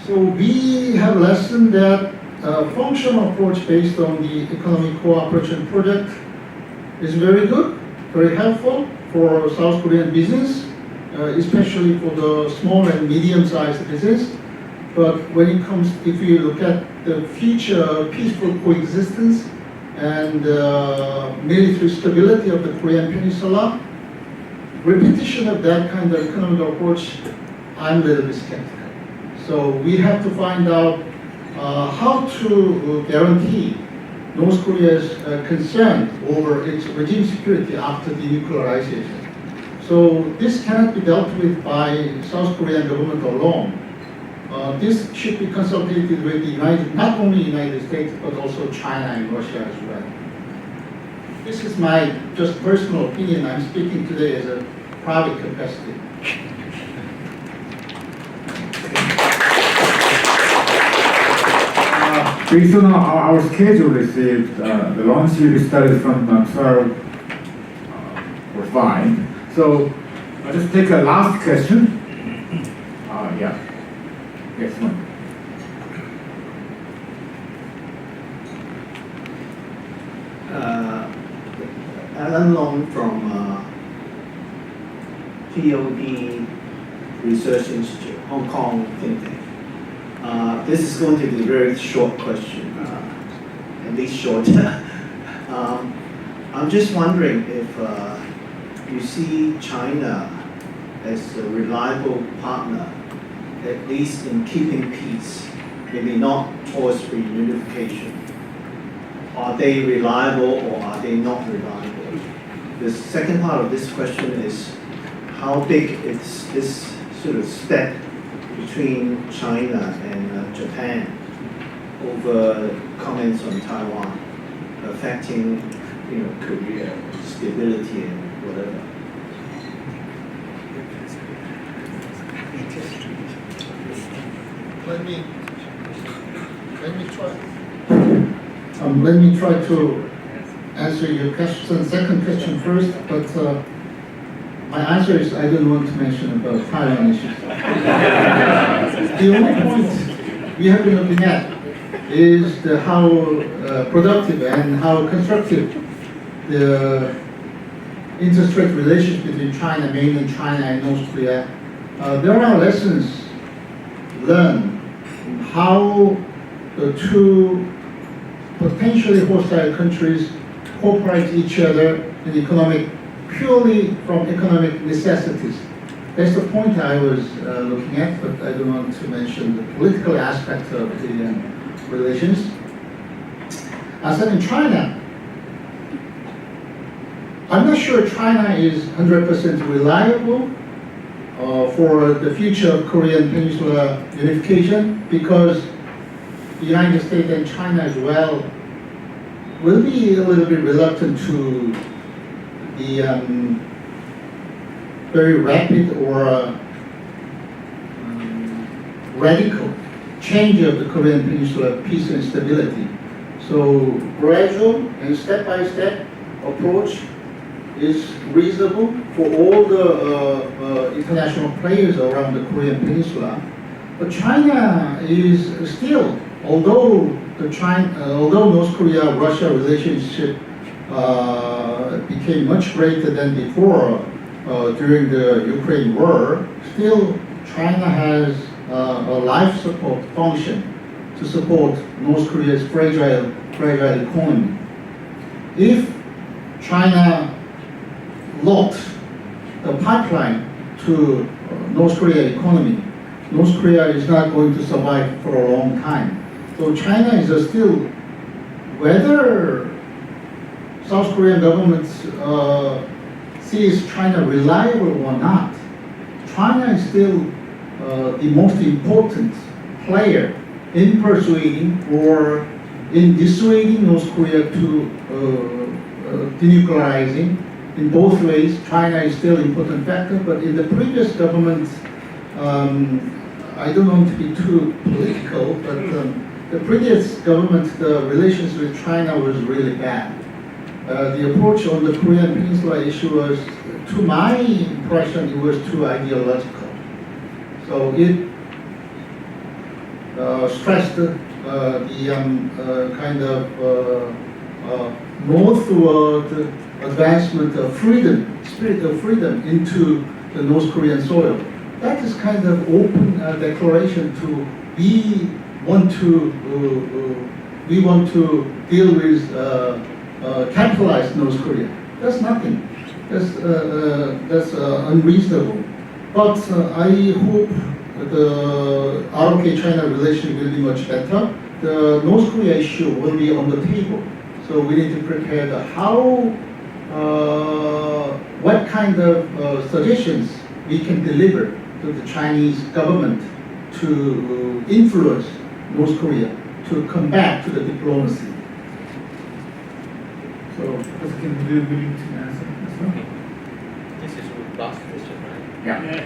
So we have a lesson that functional approach based on the economic cooperation project is very good, very helpful for South Korean business, especially for the small and medium-sized business. But when it comes, if you look at the future peaceful coexistence and military stability of the Korean Peninsula, repetition of that kind of economic approach, I'm a little bit skeptical. So we have to find out how to guarantee North Korea's concern over its regime security after denuclearization. So this cannot be dealt with by South Korean government alone. This should be consulted with the not only United States, but also China and Russia as well. This is my just personal opinion. I'm speaking today as a private capacity. Based on our schedule received, the launch will be started from 12 or 5. So I'll just take a last question. Yeah. Yes, one. Alan Long from POD Research Institute, Hong Kong think tank. This is going to be a very short question, at least short. I'm just wondering if you see China as a reliable partner, at least in keeping peace, maybe not towards reunification. Are they reliable or are they not reliable? The second part of this question is how big is this sort of step between China and Japan over comments on Taiwan affecting, Korea stability and whatever. Let me try to answer your question, second question first, but my answer is I don't want to mention about Taiwan issues. The only point we have been looking at is how productive and how constructive the interstrate relations between China, mainland China and North Korea. There are lessons learned how the two potentially hostile countries cooperate each other in purely from economic necessities. That's the point I was looking at, but I don't want to mention the political aspect of the relations. As in China, I'm not sure China is 100% reliable for the future of Korean Peninsula unification, because the United States and China as well will be a little bit reluctant to the very rapid or radical change of the Korean Peninsula peace and stability. So gradual and step-by-step approach is reasonable for all the international players around the Korean Peninsula. But China is still, although North Korea-Russia relationship became much greater than before during the Ukraine war, still China has a life support function to support North Korea's fragile economy. If China locked the pipeline to North Korea economy, North Korea is not going to survive for a long time. So China is still, whether South Korean government sees China reliable or not, China is still the most important player in persuading or in dissuading North Korea to denuclearizing. In both ways, China is still an important factor, but in the previous government I don't want to be too political, but the previous government, the relations with China was really bad. The approach on the Korean Peninsula issue was, to my impression, it was too ideological. So it stressed the kind of northward advancement of freedom, spirit of freedom into the North Korean soil. That is kind of open declaration to we want to deal with capitalized North Korea. That's nothing. That's unreasonable. But I hope the ROK-China relation will be much better. The North Korea issue will be on the table. So we need to prepare what kind of suggestions we can deliver to the Chinese government to influence North Korea to come back to the diplomacy. So, Professor Kim, would you be willing to answer as well? This is the last question, right? Yeah.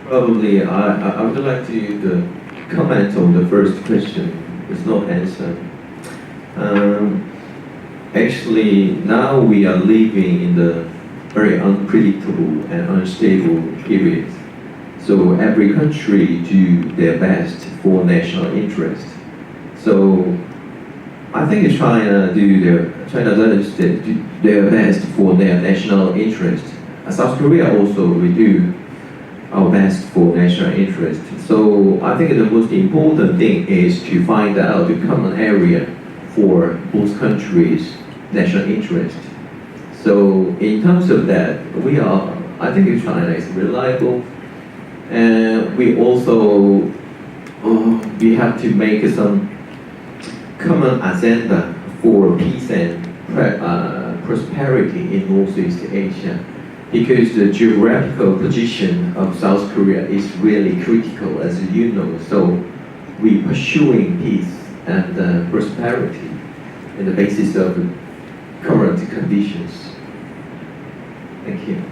Probably, I would like to comment on the first question with no answer. Actually, now we are living in the very unpredictable and unstable period. So every country do their best for national interest. So I think China does their best for their national interest. South Korea also we do our best for national interest. So I think the most important thing is to find out the common area for both countries' national interest. So in terms of that, I think China is reliable, and we also we have to make some common agenda for peace and prosperity in Northeast Asia, because the geographical position of South Korea is really critical, as you know. So we pursuing peace and prosperity in the basis of current conditions. Thank you.